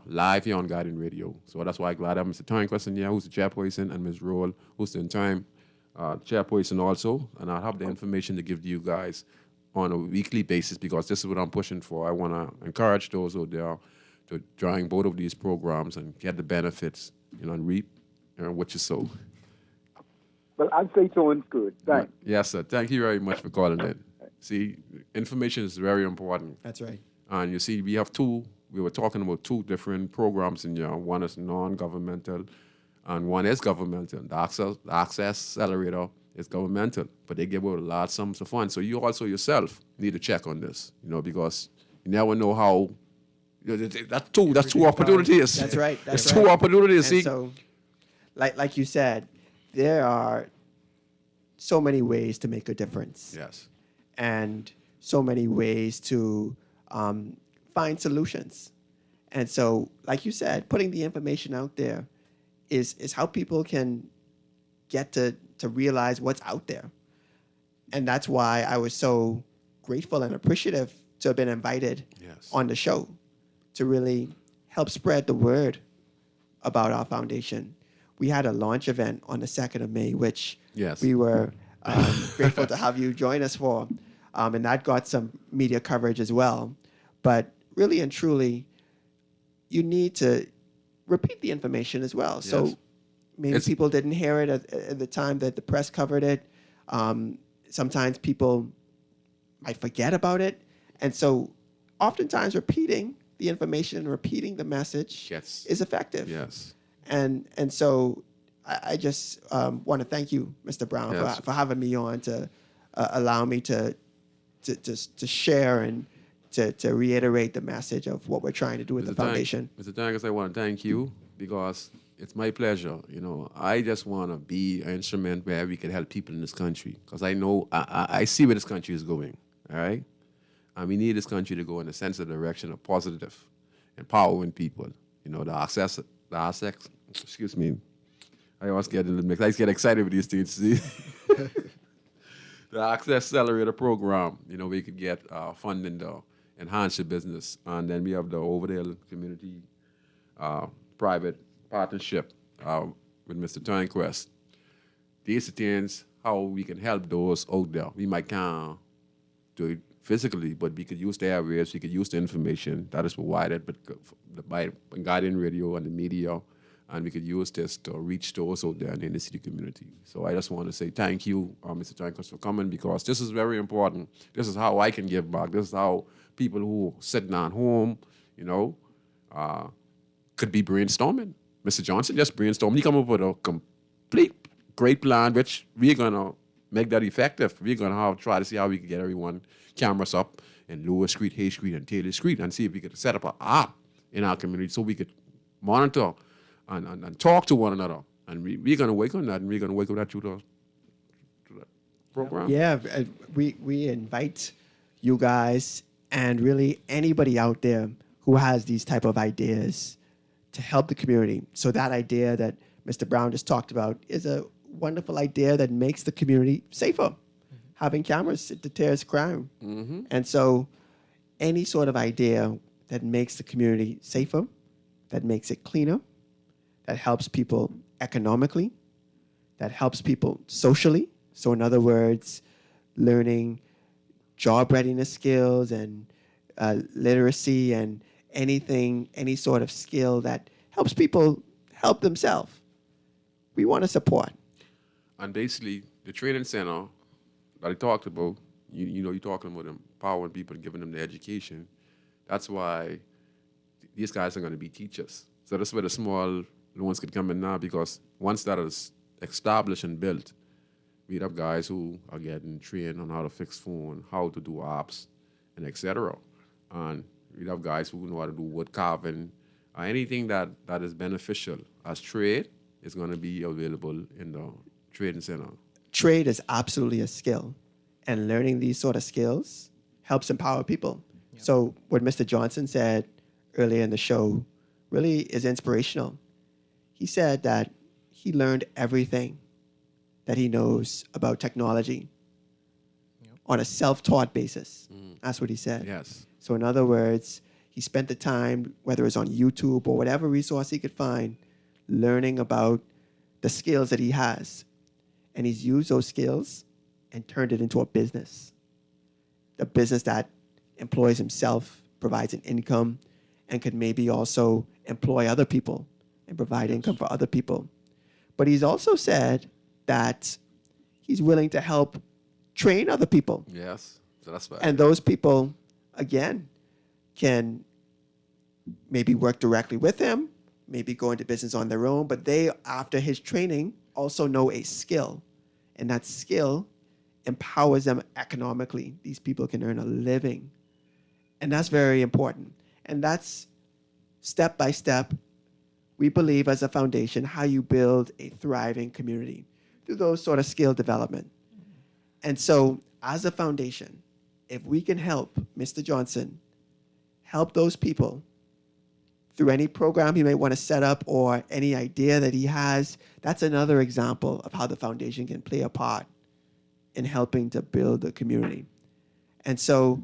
live here on Guardian Radio. So that's why I'm glad I have Mr. Tynecrest here, who's the chairperson, and Ms. Roll, who's the interim chairperson also. And I'll have the information to give to you guys on a weekly basis because this is what I'm pushing for. I want to encourage those out there to join both of these programs and get the benefits, and reap what you sow. Well, I'd say someone's good. Thanks. Yes, sir. Thank you very much for calling in. See, information is very important. That's right. And you see, we were talking about two different programs in here. One is non-governmental and one is governmental. The Access Accelerator is governmental, but they give out a large sums of funds. So you also yourself need to check on this, because you never know how. That's two opportunities. That's right. That's It's right. two opportunities. And See, so, like you said, there are so many ways to make a difference. yes, And so many ways to find solutions. And so, like you said, putting the information out there is how people can get to realize what's out there. And that's why I was so grateful and appreciative to have been invited Yes. on the show to really help spread the word about our foundation. We had a launch event on the 2nd of May, which Yes. we were grateful to have you join us for. And that got some media coverage as well. But really and truly, you need to repeat the information as well. So Yes. maybe It's- people didn't hear it at the time that the press covered it. Sometimes people might forget about it. And so oftentimes repeating the information and repeating the message Yes. is effective. yes. And so I just want to thank you, Mr. Brown, Yes. for having me on to allow me to share and to reiterate the message of what we're trying to do with the foundation. Mr. Tynecrest, I want to thank you because it's my pleasure. I just want to be an instrument where we can help people in this country because I know I see where this country is going. All right, and we need this country to go in a sense of direction of positive, empowering people. The access. Excuse me. I always get a little mixed. I get excited with these things. See? The Access Accelerator program, we could get funding to enhance your business. And then we have the Over the Hill Community private partnership with Mr. Tynecrest. These are things how we can help those out there. We might can't do it physically, but we could use the airwaves, we could use the information that is provided by Guardian Radio and the media, and we could use this to reach those out there in the inner city community. So I just want to say thank you, Mr. Tynecrest, for coming because this is very important. This is how I can give back. This is how people who are sitting at home, could be brainstorming. Mr. Johnson just brainstormed. He come up with a complete great plan, which we're going to make that effective. We're going to try to see how we can get everyone cameras up in Lower Street, Hay Street, and Taylor Street and see if we could set up an app in our community so we could monitor and talk to one another. And we're going to work on that, and we're going to work on that through the program. Yeah, we invite you guys and really anybody out there who has these type of ideas to help the community. So that idea that Mr. Brown just talked about is a wonderful idea that makes the community safer. Having cameras, it deters crime. And so any sort of idea that makes the community safer, that makes it cleaner, that helps people economically, that helps people socially. So, in other words, learning job readiness skills and literacy and anything, any sort of skill that helps people help themselves. We want to support. And basically, the training center that I talked about, you're talking about empowering people and giving them the education. That's why these guys are going to be teachers. So that's where the small loans could come in now, because once that is established and built, we have guys who are getting trained on how to fix phone, how to do apps, and etc. And we have guys who know how to do wood carving, anything that is beneficial as trade is going to be available in the trading center. Trade is absolutely a skill, and learning these sort of skills helps empower people. So what Mr. Johnson said earlier in the show really is inspirational. He said that he learned everything that he knows about technology on a self-taught basis. That's what he said. Yes. So in other words, he spent the time, whether it's on YouTube or whatever resource he could find, learning about the skills that he has. And he's used those skills and turned it into a business. A business that employs himself, provides an income, and could maybe also employ other people and provide income for other people. But he's also said that he's willing to help train other people. Yes. So that's right. And those people, again, can maybe work directly with him, maybe go into business on their own, but they, after his training, also know a skill. And that skill empowers them economically. These people can earn a living. And that's very important. And that's step by step, we believe as a foundation, how you build a thriving community through those sort of skill development. And so as a foundation, if we can help Mr. Johnson help those people through any program he may want to set up or any idea that he has, that's another example of how the foundation can play a part in helping to build the community. And so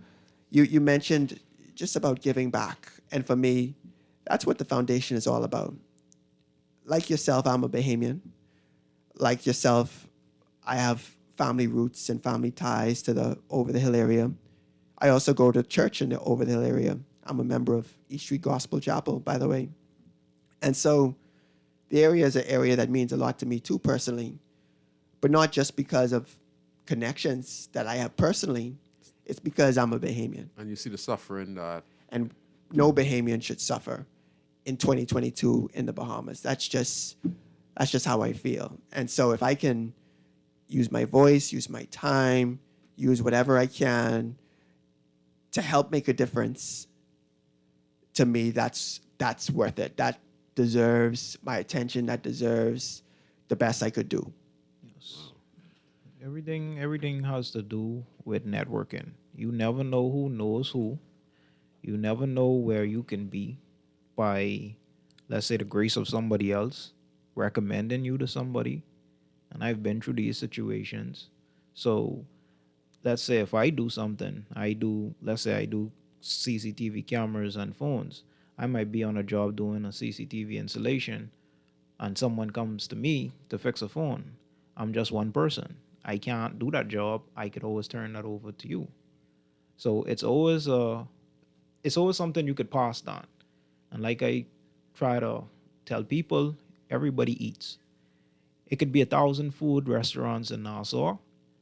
you mentioned just about giving back. And for me, that's what the foundation is all about. Like yourself, I'm a Bahamian. Like yourself, I have family roots and family ties to the Over the Hill area. I also go to church in the Over the Hill area. I'm a member of East Street Gospel Chapel, by the way. And so the area is an area that means a lot to me too personally, but not just because of connections that I have personally. It's because I'm a Bahamian. And you see the suffering that... And no Bahamian should suffer in 2022 in the Bahamas. That's just how I feel. And so if I can use my voice, use my time, use whatever I can to help make a difference, to me, that's worth it. That deserves my attention. That deserves the best I could do. Yes. Everything has to do with networking. You never know who knows who. You never know where you can be by, let's say, the grace of somebody else recommending you to somebody. And I've been through these situations. So let's say if I do something, let's say I do CCTV cameras and phones. I might be on a job doing a CCTV installation and someone comes to me to fix a phone. I'm just one person. I can't do that job. I could always turn that over to you. So it's always something you could pass on. And like I try to tell people, everybody eats. It could be 1,000 food restaurants in Nassau,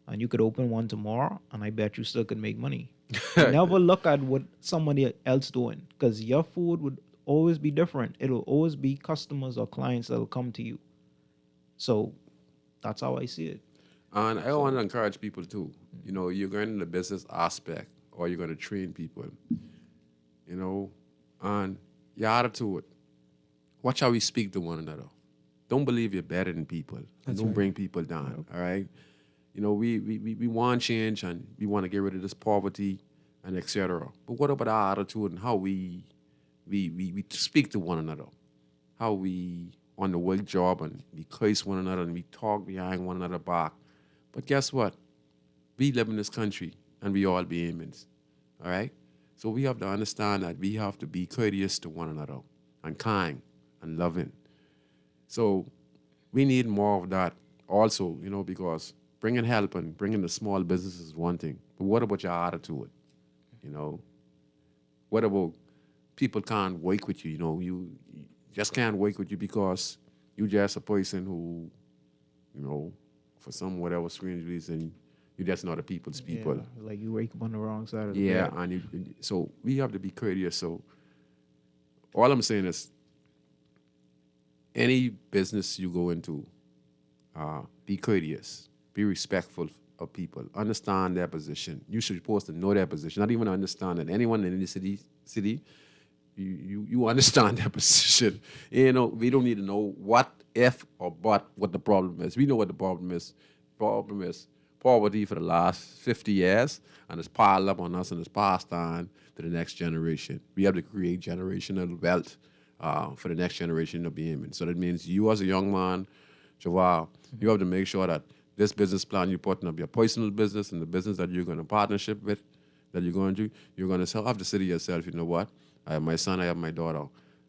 and you could open one tomorrow, and I bet you still could make money. Never look at what somebody else doing, because your food would always be different. It'll always be customers or clients that will come to you. So that's how I see it. And I want to encourage people too. You know, you're going in the business aspect or you're going to train people, you know, and your attitude. Watch how we speak to one another. Don't believe you're better than people. And don't bring people down, all right? You know, we want change and we want to get rid of this poverty and etc. But what about our attitude and how we speak to one another? How we on the work job and we curse one another and we talk behind one another back. But guess what? We live in this country and we all Bahamians, all right? So we have to understand that we have to be courteous to one another and kind and loving. So we need more of that also, because bringing help and bringing the small business is one thing. But what about your attitude? You know, what about people can't work with you? You just can't work with you because you just a person who, for some whatever strange reason, you just not a people's people. Yeah, like you wake up on the wrong side of the Yeah, bed. and so we have to be courteous. So all I'm saying is, any business you go into, be courteous, be respectful of people, understand their position. You should supposed to know their position, not even understand it. Anyone in the city, you understand their position. We don't need to know what if or but what the problem is. We know what the problem is. Problem is poverty for the last 50 years, and it's piled up on us and it's passed on to the next generation. We have to create generational wealth for the next generation of Bahamians. So that means you as a young man, Javal, you have to make sure that this business plan you're putting up, your personal business and the business that you're going to partnership with, that you're going to, have to say to yourself, you know what, I have my son, I have my daughter.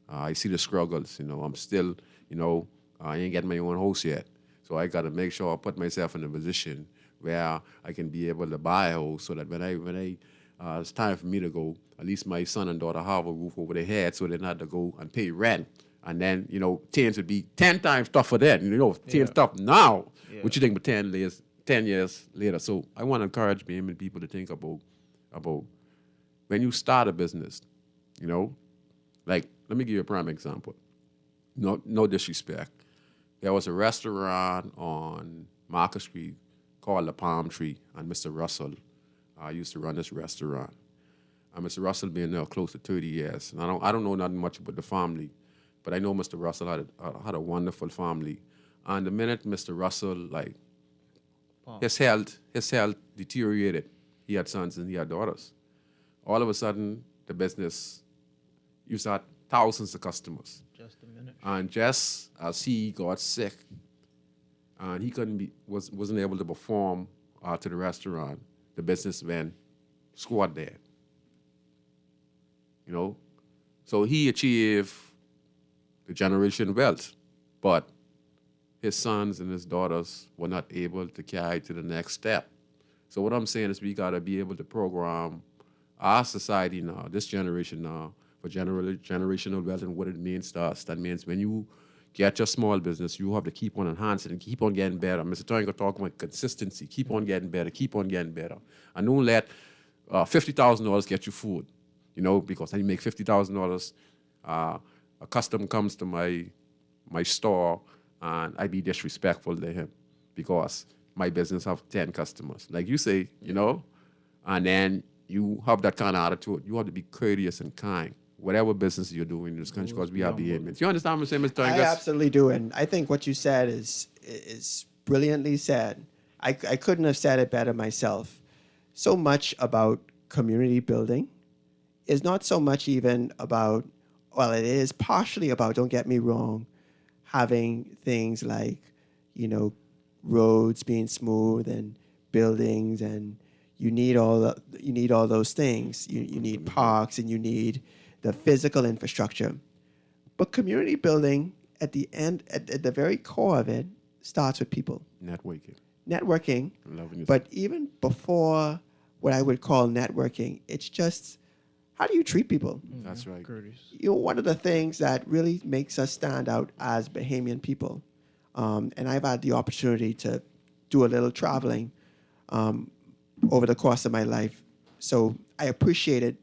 I see the struggles, I'm still, I ain't getting my own house yet. So I got to make sure I put myself in a position where I can be able to buy a house so that when it's time for me to go, at least my son and daughter have a roof over their head so they don't have to go and pay rent. And then, things would be 10 times tougher then. 10 tough now. Yeah. What you think about 10 years later? So I want to encourage Bahamian people to think about when you start a business, like, let me give you a prime example. No disrespect. There was a restaurant on Market Street called the Palm Tree, and Mr. Russell used to run this restaurant. Mr. Russell been there close to 30 years. And I don't know nothing much about the family, but I know Mr. Russell had a wonderful family. And the minute Mr. Russell, his health deteriorated, he had sons and he had daughters. All of a sudden, the business used to have thousands of customers. Just a minute. And just as he got sick, and he wasn't able to perform to the restaurant, the business went squad dead. So he achieved the generation wealth, but his sons and his daughters were not able to carry to the next step. So what I'm saying is we gotta be able to program our society now, this generation now, for generational wealth and what it means to us. That means when you get your small business, you have to keep on enhancing and keep on getting better. Mr. Toingo talk about consistency. Keep on getting better. Keep on getting better. And don't let $50,000 get you food. Because when you make $50,000, a customer comes to my store and I be disrespectful to him because my business have 10 customers. Like you say, and then you have that kind of attitude. You have to be courteous and kind, whatever business you're doing in this country, because we have Bahamians. You understand what I'm saying, Mr. I Toingus? absolutely do, and I think what you said is brilliantly said. I couldn't have said it better myself. So much about community building is not so much even about, well, it is partially about, don't get me wrong, having things like, roads being smooth and buildings, and you need all those things. You need parks and you need the physical infrastructure. But community building at the very core of it starts with people. Networking. But even before what I would call networking, it's just, how do you treat people? That's right. Curtis. One of the things that really makes us stand out as Bahamian people, and I've had the opportunity to do a little traveling over the course of my life, so I appreciated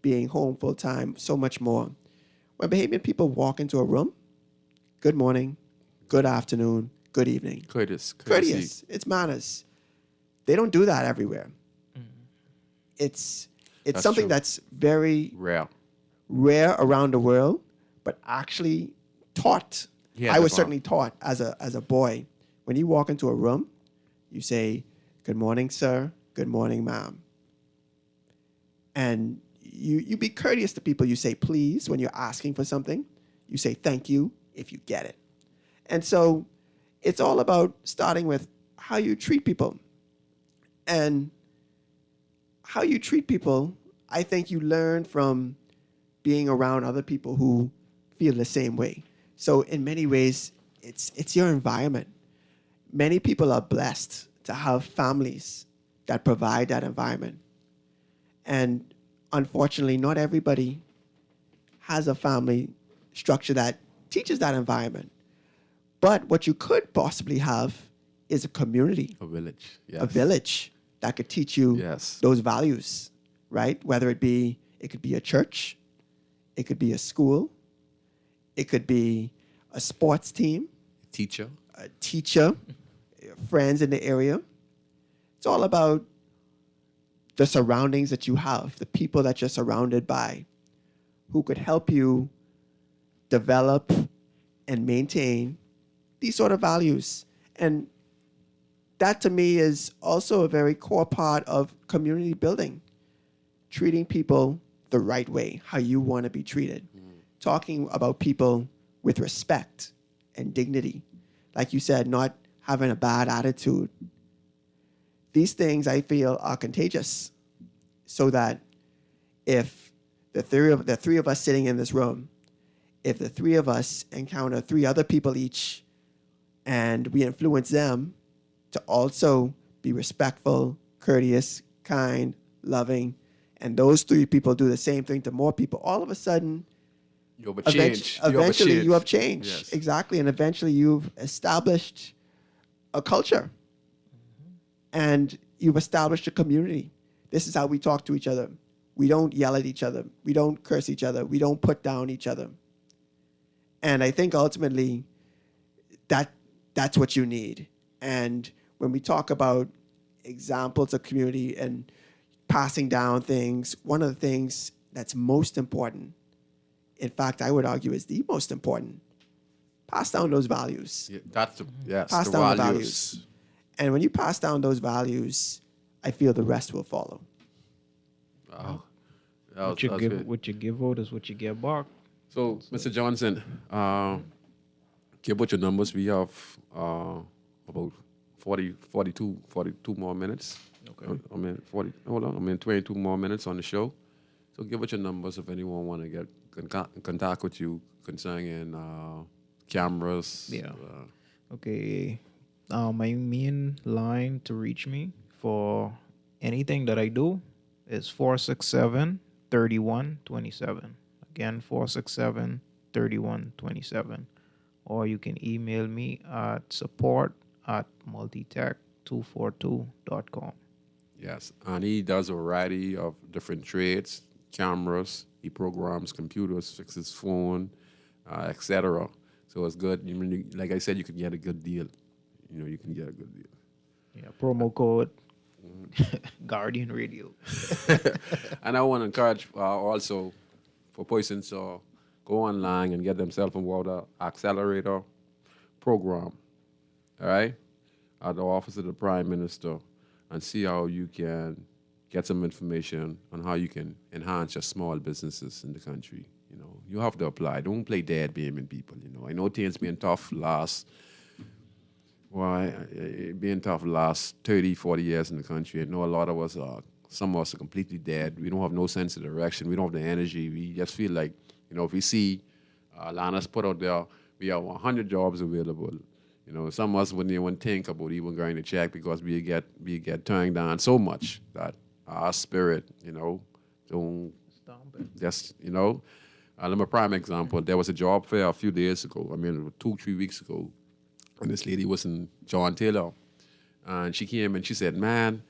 being home full time so much more. When Bahamian people walk into a room, good morning, good afternoon, good evening. Courteous. It's manners. They don't do that everywhere. It's That's something true. that's very Rare. around the world, but actually taught. Yeah, I was Devon. certainly taught as a boy. When you walk into a room, you say, "Good morning, sir. Good morning, ma'am." And you be courteous to people. You say please when you're asking for something. You say thank you if you get it. And so it's all about starting with how you treat people. And how you treat people, I think you learn from being around other people who feel the same way. So in many ways, it's your environment. Many people are blessed to have families that provide that environment. And unfortunately, not everybody has a family structure that teaches that environment. But what you could possibly have is a community, A village. Yes. a village that could teach you Yes. those values, right? Whether it could be a church, it could be a school, it could be a sports team, Teacher. a teacher, friends in the area. It's all about the surroundings that you have, the people that you're surrounded by, who could help you develop and maintain these sort of values. And that to me is also a very core part of community building. Treating people the right way, how you want to be treated. Talking about people with respect and dignity. Like you said, not having a bad attitude. These things I feel are contagious. So that if the three of us sitting in this room, if the three of us encounter 3 other people each, and we influence them to also be respectful, courteous, kind, loving, and those 3 people do the same thing to more people, all of a sudden, You have a change. eventually you have changed. Yes. Exactly. And eventually you've established a culture. And you've established a community. This is how we talk to each other. We don't yell at each other. We don't curse each other. We don't put down each other. And I think ultimately that's what you need. And when we talk about examples of community and passing down things, one of the things that's most important, in fact, I would argue is the most important, pass down those values. Yeah, that's the, yes, Pass the down the values. values. And when you pass down those values, I feel the rest will follow. Wow. That was, What you that was give, good. what you give out is what you get back. So, Mr. Johnson, give what your numbers. We have about 42 more minutes. Okay. I mean, 40, hold on, I mean, 22 more minutes on the show. So give us your numbers if anyone want to get in contact with you concerning cameras. Yeah. Okay. My main line to reach me for anything that I do is 467-3127. Again, 467-3127. Or you can email me at support@multitech242.com. Yes, and he does a variety of different trades, cameras, he programs computers, fixes phone, etc. So it's good. Like I said, you can get a good deal. You know, you can get a good deal. Yeah, promo code Guardian Radio. And I want to encourage also for persons to go online and get themselves involved in the accelerator program, all right, at the Office of the Prime Minister, and see how you can get some information on how you can enhance your small businesses in the country. You know, you have to apply. Don't play dead being people. You know, I know things been tough last 30, 40 years in the country. I know a lot of us some of us are completely dead. We don't have no sense of direction. We don't have the energy. We just feel like, you know, if we see Lannis put out there, we have 100 jobs available. You know, some of us wouldn't even think about even going to check because we get turned down so much that our spirit, you know, don't just, you know. I'm a prime example. There was a job fair a few days ago. I mean, 2-3 weeks ago. And this lady was in John Taylor. And she came and she said, man,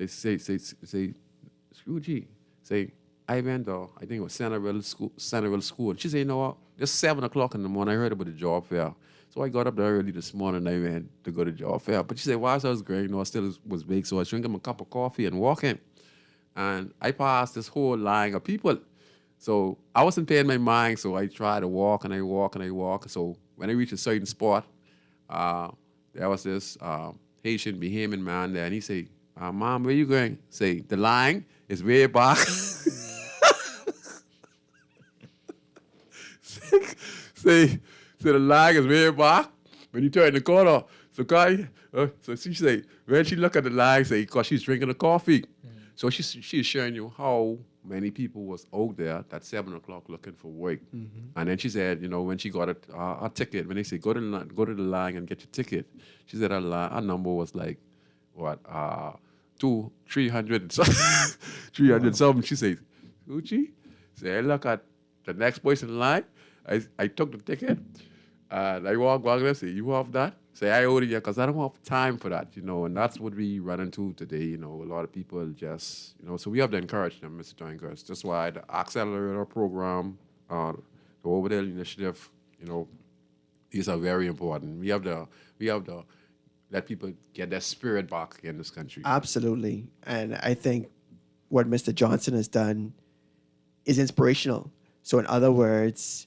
say, Scrooge, say, I went to, I think it was Centerville School. She said, you know what, it's 7 o'clock in the morning. I heard about the job fair. So I got up there early this morning and I went to go to the job fair. But she said, whilst I was great, you know, I still was big. So I was drinking a cup of coffee and walking. And I passed this whole line of people. So I wasn't paying my mind. So I tried to walk and I walk and I walk. So when I reached a certain spot, there was this Haitian Bahamian man there. And he said, Mom, where you going? Say, the line is way back. say, the line is way back when you turn the corner. So she say, when she look at the line, say, because she's drinking a coffee. So she's showing you how many people was out there at 7 o'clock looking for work. And then she said, when she got a ticket, when they say go to the line and get your ticket, she said her number was like, what, 300 something. She said, Gucci, say, I look at the next person in line. I took the ticket. And I walk back and say, you have that? Say, I order you because I don't have time for that, and that's what we run into today, a lot of people just, so we have to encourage them, Mr. Tonkers. That's why the Accelerator program, the Over the Hill initiative, these are very important. We have to let people get their spirit back in this country. Absolutely. And I think what Mr. Johnson has done is inspirational. So in other words,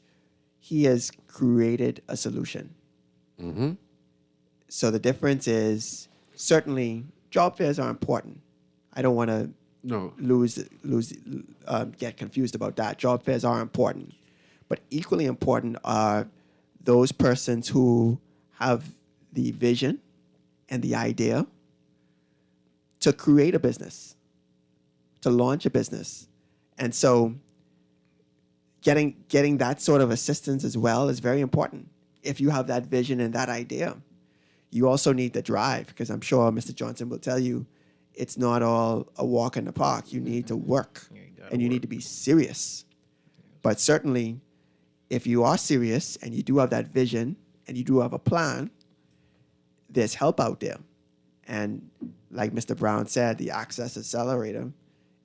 he has created a solution. Mm-hmm. So the difference is certainly job fairs are important. I don't want to get confused about that. Job fairs are important, but equally important are those persons who have the vision and the idea to create a business, to launch a business, and so getting that sort of assistance as well is very important. If you have that vision and that idea, you also need the drive, because I'm sure Mr. Johnson will tell you it's not all a walk in the park. You need to work, and you need to be serious. But certainly, if you are serious and you do have that vision and you do have a plan, there's help out there. And like Mr. Brown said, the Access Accelerator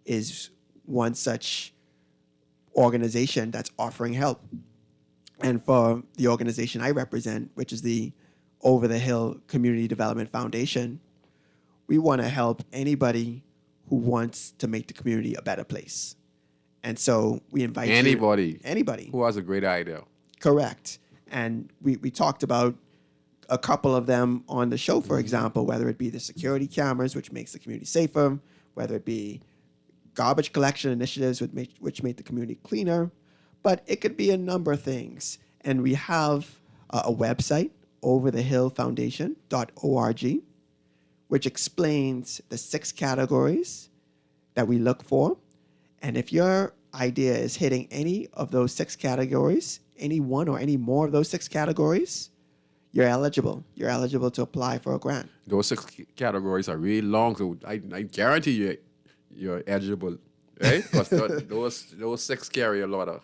is one such organization that's offering help. And for the organization I represent, which is the Over the Hill Community Development Foundation, we want to help anybody who wants to make the community a better place. And so we invite anybody who has a great idea. Correct. And we talked about a couple of them on the show, for example, whether it be the security cameras, which makes the community safer, whether it be garbage collection initiatives, which make the community cleaner, but it could be a number of things. And we have a website, overthehillfoundation.org, which explains the 6 categories that we look for. And if your idea is hitting any of those 6 categories, any one or any more of those 6 categories, you're eligible. You're eligible to apply for a grant. Those 6 categories are really long, so I guarantee you're eligible, right? Because those 6 carry a lot of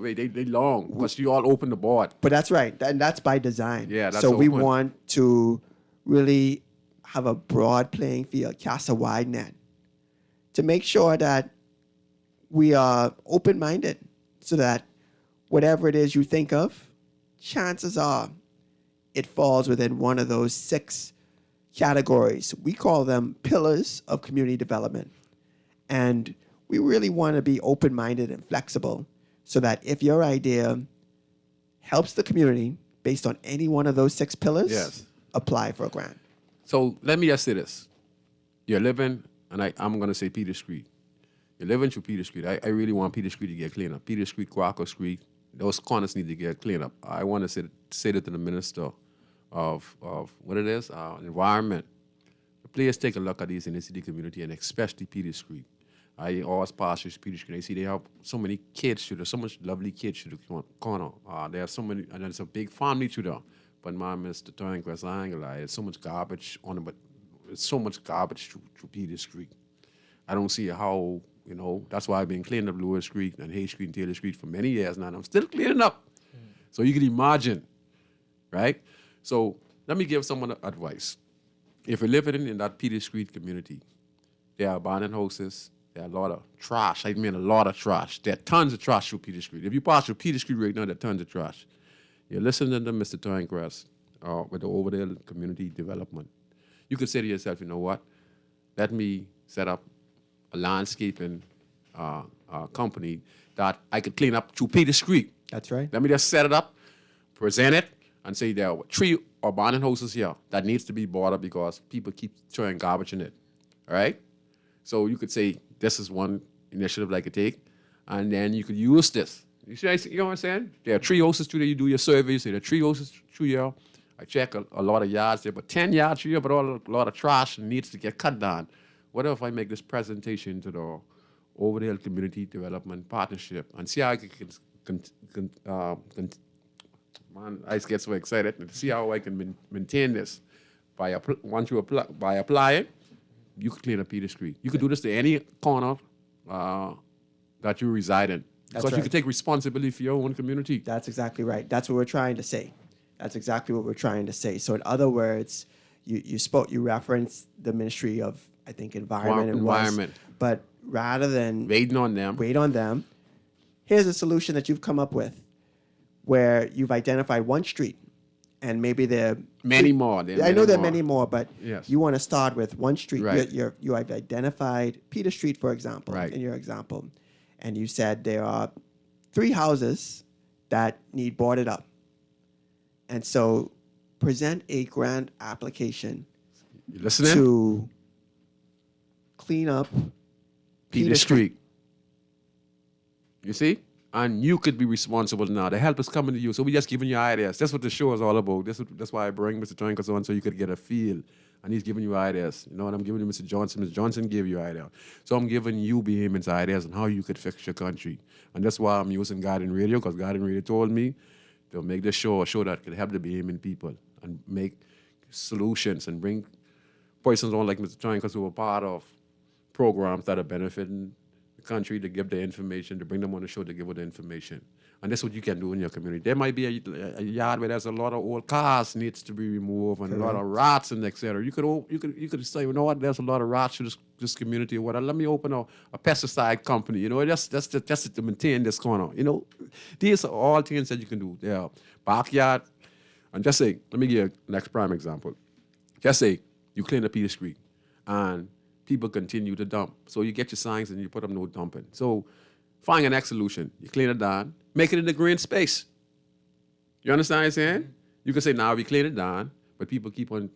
weight. They long because you all open the board. But that's right, and that's by design. Yeah, that's so we open. want to really have a broad playing field, cast a wide net, to make sure that we are open-minded, so that whatever it is you think of, chances are it falls within one of those 6 categories. We call them pillars of community development. And we really want to be open-minded and flexible, so that if your idea helps the community based on any one of those 6 pillars, Yes. apply for a grant. So let me just say this. You're living, and I'm going to say Peter Street. You're living through Peter Street. I really want Peter Street to get cleaned up. Peter Street, Quaker Street, those corners need to get cleaned up. I want to say that to the Minister of what it is, environment. Please take a look at these in the city community, and especially Peter Street. I always pass through Peter Street. I see they have so many kids through there, so much lovely kids through the corner. There are so many, and there's a big family through there. But my Mr. Turnquest, I ain't gonna lie, there's so much garbage on it, but there's so much garbage through Peter Street. I don't see how, that's why I've been cleaning up Lower Street and Hay Street and Taylor Street for many years now, and I'm still cleaning up. So you can imagine, right? So let me give someone advice. If you're living in that Peter Street community, there are abandoned houses, there are a lot of trash. I mean a lot of trash. There are tons of trash through Peter Street. If you pass through Peter Street right now, there are tons of trash. You're listening to Mr. Turnquest with the Over the Hill Community Development. You could say to yourself, you know what? Let me set up a landscaping company that I could clean up through Peter Street. That's right. Let me just set it up, present it, and say there are 3 abandoned houses here that needs to be bought up because people keep throwing garbage in it. All right? So you could say this is one initiative I could take, and then you could use this. You know what I'm saying? There are 3 houses through there. You do your survey. You say there are 3 houses through here. I check a lot of yards there, but 10 yards through here, but a lot of trash needs to get cut down. what if I make this presentation to the Over the Hill Community Development Partnership and see how I man, I get so excited and see how I can maintain this. Once you apply, by applying, you could clean up Peter Street. You could do this to any corner that you reside in. That's Because you right. can take responsibility for your own community. That's exactly right. That's what we're trying to say. That's exactly what we're trying to say. So in other words, you referenced the Ministry of, I think, Environment. Environment. But rather than Waiting on them. wait on them, here's a solution that you've come up with where you've identified one street and maybe there Many more. I know there are many more, but Yes. you want to start with one street. Right. You have identified Peter Street, for example, Right. in your example, and you said there are 3 houses that need boarded up. And so present a grant application You listening? to clean up Peter Street. You see? And you could be responsible now. The help is coming to you. So we just giving you ideas. That's what the show is all about. That's why I bring Mr. Trankos on so you could get a feel. And he's giving you ideas. You know what I'm giving you, Mr. Johnson? Mr. Johnson gave you ideas. So I'm giving you Bahamians ideas on how you could fix your country. And that's why I'm using Guardian Radio, because Guardian Radio told me they'll make this show a show that could help the Bahamian people and make solutions and bring persons on like Mr. Trankos who are part of programs that are benefiting the country to give the information, to bring them on the show to give the information. And that's what you can do in your community. There might be a yard where there's a lot of old cars needs to be removed and a lot of rats and et cetera. You could say, you know what, there's a lot of rats in this community or whatever. Let me open a pesticide company. You know, that's to maintain this corner. You know, these are all things that you can do. Yeah, backyard. And just say, let me give you a next prime example. Just say you clean the Peter Street and people continue to dump. So you get your signs and you put up no dumping. So find an next solution. You clean it down, make it in the green space. You understand what I'm saying? You can say, now we clean it down, but people keep on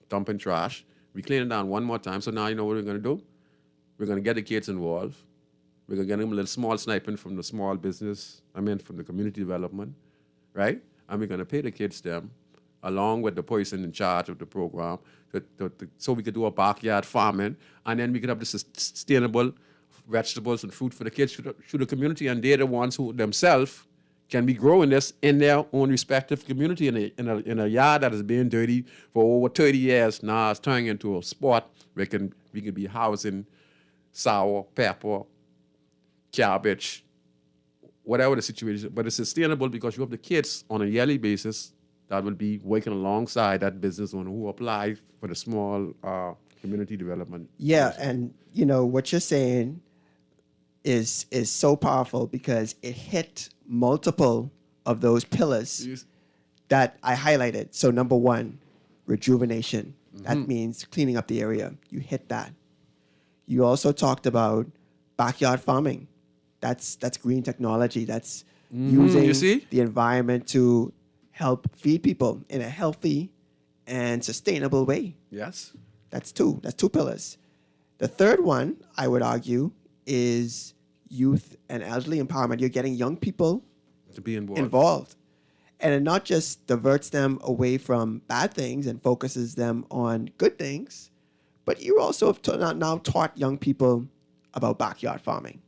dumping trash. We clean it down one more time. So now you know what we're going to do? We're going to get the kids involved. We're going to get them a little small sniping from the small business, from the community development, right? And we're going to pay the kids them along with the person in charge of the program so we could do a backyard farming, and then we could have the sustainable vegetables and fruit for the kids through the community, and they're the ones who themselves can be growing this in their own respective community in a yard that has been dirty for over 30 years. Now it's turning into a spot where we can be housing sour, pepper, cabbage, whatever the situation. But it's sustainable because you have the kids on a yearly basis that will be working alongside that business owner who apply for the small community development. Yeah, and you know what you're saying is so powerful because it hit multiple of those pillars Yes. that I highlighted. So number one, rejuvenation. That means cleaning up the area. You hit that. You also talked about backyard farming. That's green technology. That's using you see? the environment to help feed people in a healthy and sustainable way. Yes. That's two. That's 2 pillars. The third one, I would argue, is youth and elderly empowerment. You're getting young people To be involved. involved. And it not just diverts them away from bad things and focuses them on good things, but you also have now taught young people about backyard farming.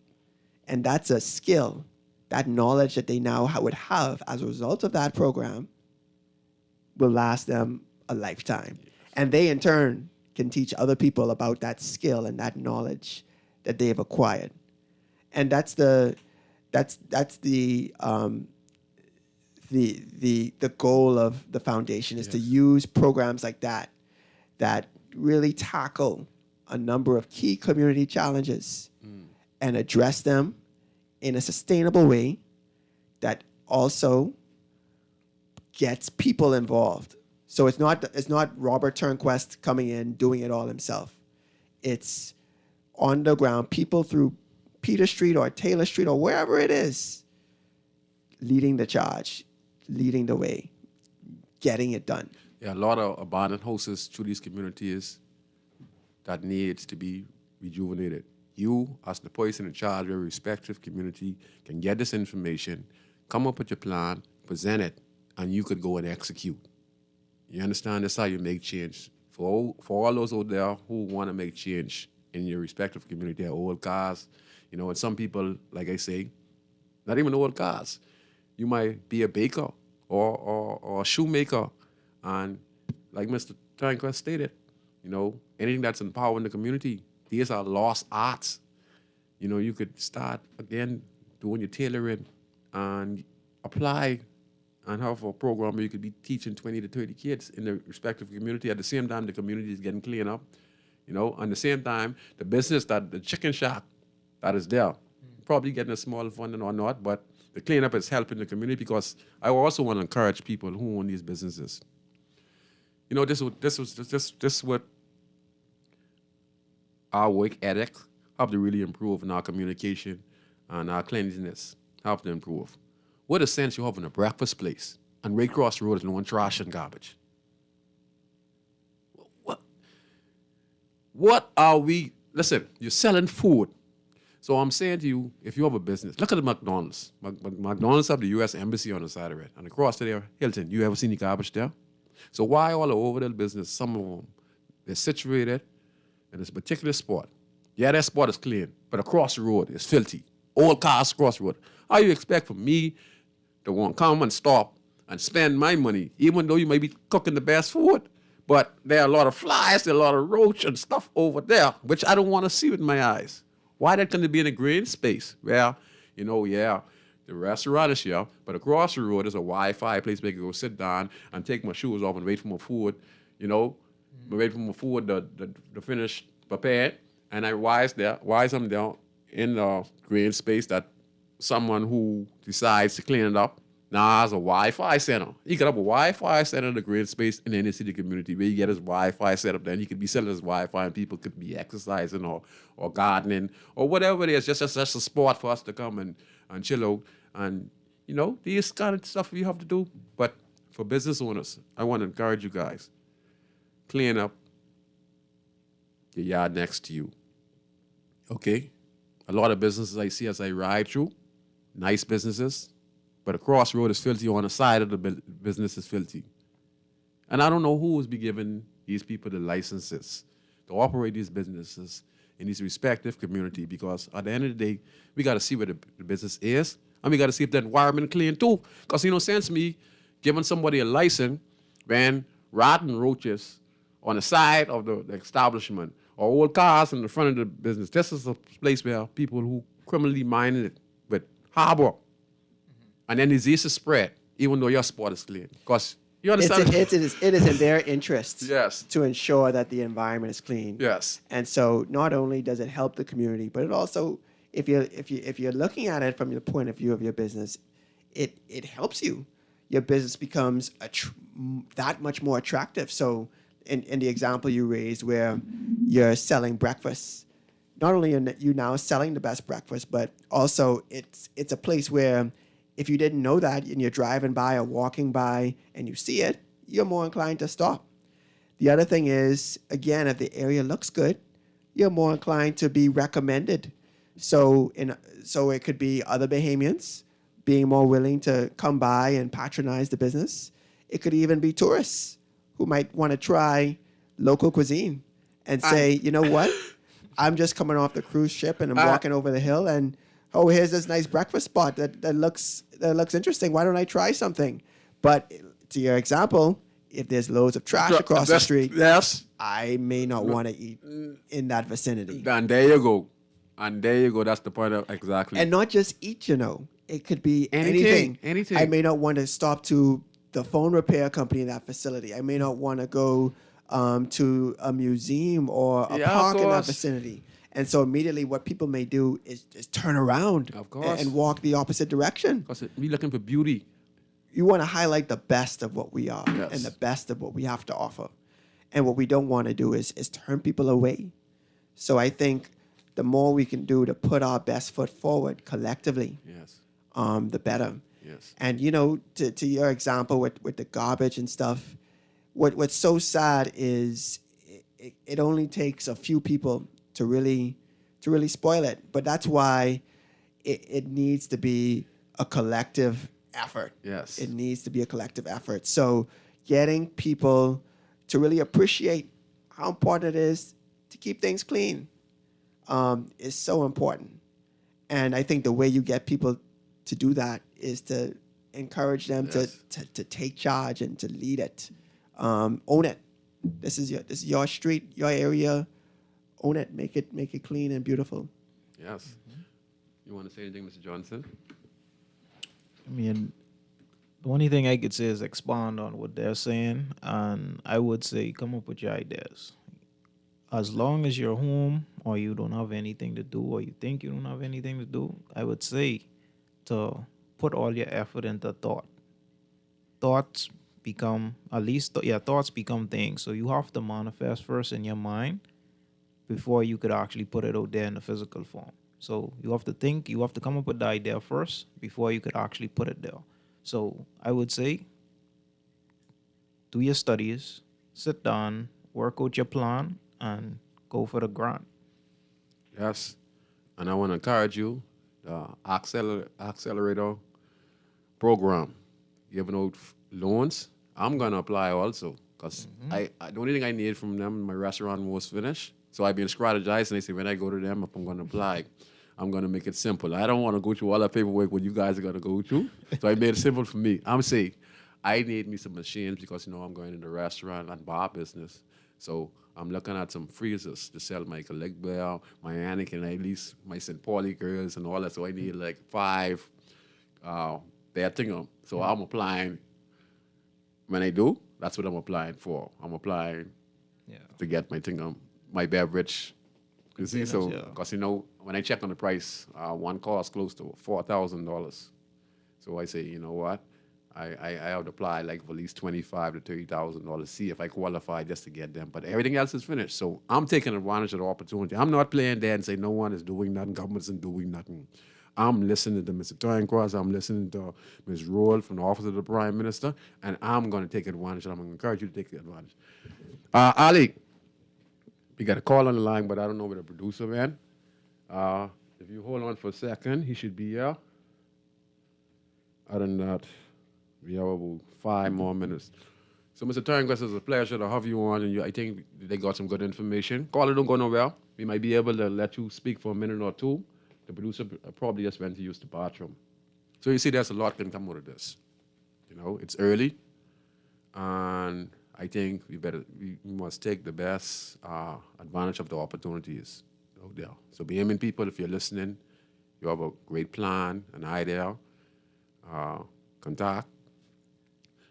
And that's a skill, that knowledge that they now would have as a result of that program will last them a lifetime. And they, in turn, can teach other people about that skill and that knowledge that they've acquired. And that's the goal of the foundation is to use programs like that really tackle a number of key community challenges and address them in a sustainable way that also gets people involved. So it's not Robert Turnquest coming in doing it all himself. It's on the ground, people through Peter Street or Taylor Street or wherever it is, leading the charge, leading the way, getting it done. Yeah, a lot of abandoned houses through these communities that needs to be rejuvenated. You, as the person in charge of your respective community, can get this information, come up with your plan, present it, and you could go and execute. You understand? That's how you make change for all those out there who want to make change in your respective community, their old cars, and some people, like I say, not even old cars. You might be a baker or a shoemaker, and like Mr. Turnquest stated, anything that's empowering the community, these are lost arts. You could start again doing your tailoring and apply and have a program where you could be teaching 20 to 30 kids in the respective community. At the same time, the community is getting cleaned up. At the same time, the business the chicken shack that is there, probably getting a small funding or not, but the cleanup is helping the community, because I also want to encourage people who own these businesses. This what our work ethic have to really improve in our communication and our cleanliness have to improve. What a sense you have in a breakfast place and right across the road is no one trash and garbage. What are we? Listen, you're selling food. So I'm saying to you, if you have a business, look at the McDonald's. McDonald's have the U.S. Embassy on the side of it. And across there, Hilton, you ever seen the garbage there? So why all over the business, some of them, they're situated in this particular spot. Yeah, that spot is clean, but across the road is filthy. Old cars across the road. How you expect for me to want to come and stop and spend my money, even though you may be cooking the best food? But there are a lot of flies, there are a lot of roach and stuff over there, which I don't want to see with my eyes. Why that couldn't be in a green space where, the restaurant is here, but across the road is a Wi-Fi place where I can go sit down and take my shoes off and wait for my food, wait for my food to finish prepared, and I wise them down in the green space that someone who decides to clean it up now has a Wi-Fi center. You could have a Wi-Fi center in the green space in any city community where you get his Wi-Fi set up there, and you could be selling his Wi-Fi and people could be exercising or gardening or whatever it is, just a sport for us to come and chill out. And, these kind of stuff we have to do. But for business owners, I want to encourage you guys, clean up the yard next to you. Okay? A lot of businesses I see as I ride through, nice businesses, but across the road is filthy, on the side of the business is filthy. And I don't know who is be giving these people the licenses to operate these businesses in these respective community, because at the end of the day, we got to see where the business is, and we got to see if the environment clean too. Because sense me giving somebody a license when rotten roaches on the side of the establishment or old cars in the front of the business. This is a place where people who criminally minded with harbor. And then diseases spread, even though your spot is clean. Because you understand? It is in their interest Yes. to ensure that the environment is clean. Yes. And so not only does it help the community, but it also, if you're looking at it from the point of view of your business, it helps you. Your business becomes that much more attractive. So in the example you raised where you're selling breakfast, not only are you now selling the best breakfast, but also it's a place where if you didn't know that and you're driving by or walking by and you see it, you're more inclined to stop. The other thing is, again, if the area looks good, you're more inclined to be recommended. So it could be other Bahamians being more willing to come by and patronize the business. It could even be tourists who might want to try local cuisine and say, you know what? I'm just coming off the cruise ship and I'm walking over the hill and, oh, here's this nice breakfast spot that looks interesting. Why don't I try something? But to your example, if there's loads of trash across the street, yes, I may not want to eat in that vicinity. And there you go. That's the point of exactly. And not just eat, it could be anything. Anything. I may not want to stop to the phone repair company in that facility. I may not want to go to a museum or a park in that vicinity. And so immediately what people may do is turn around and walk the opposite direction. Because we're looking for beauty. You want to highlight the best of what we are and the best of what we have to offer. And what we don't want to do is turn people away. So I think the more we can do to put our best foot forward collectively, the better. Yes. And, to your example with the garbage and stuff, what's so sad is it only takes a few people to really spoil it. But that's why it needs to be a collective effort. Yes. It needs to be a collective effort. So getting people to really appreciate how important it is to keep things clean is so important. And I think the way you get people to do that is to encourage them Yes. to take charge and to lead it. Own it. This is your street, your area. Own it. Make it clean and beautiful. Yes. You want to say anything, Mr. Johnson? I mean, the only thing I could say is expand on what they're saying, and I would say come up with your ideas. As long as you're home or you don't have anything to do or you think you don't have anything to do, I would say to put all your effort into thought. Thoughts become, at least, thoughts become things. So you have to manifest first in your mind before you could actually put it out there in the physical form. So you have to think, you have to come up with the idea first before you could actually put it there. So I would say do your studies, sit down, work out your plan, and go for the grant. Yes. And I want to encourage you, the accelerator program, giving out loans. I'm going to apply also because the only thing I need from them, my restaurant was finished. So I've been strategizing. I say, when I go to them, if I'm going to apply, I'm going to make it simple. I don't want to go through all the paperwork what you guys are going to go through. So I made it simple for me. I'm saying I need me some machines because, I'm going in the restaurant and bar business. So I'm looking at some freezers to sell my Collectbear, my Anakin, at least my St. Pauli girls and all that. So I need like 5 that thing. So I'm applying. When I do, that's what I'm applying for. I'm applying to get my thing, my beverage. You see, so because when I check on the price, one costs close to $4,000. So I say, you know what? I have to apply like for at least $25,000 to $30,000. See if I qualify just to get them. But everything else is finished. So I'm taking advantage of the opportunity. I'm not playing there and saying no one is doing nothing, government isn't doing nothing. I'm listening to Mr. Turnquist. I'm listening to Ms. Roll from the Office of the Prime Minister, and I'm going to take advantage. I'm going to encourage you to take advantage. Ali, we got a call on the line, but I don't know where the producer went. If you hold on for a second, he should be here. Other than that, we have about 5 more minutes. So, Mr. Turnquist, it's a pleasure to have you on, and I think they got some good information. Caller, don't go nowhere. We might be able to let you speak for a minute or two. The producer probably just went to use the bathroom. So you see, there's a lot can come out of this. It's early, and I think we must take the best advantage of the opportunities out there. So BMN people, if you're listening, you have a great plan, an idea, contact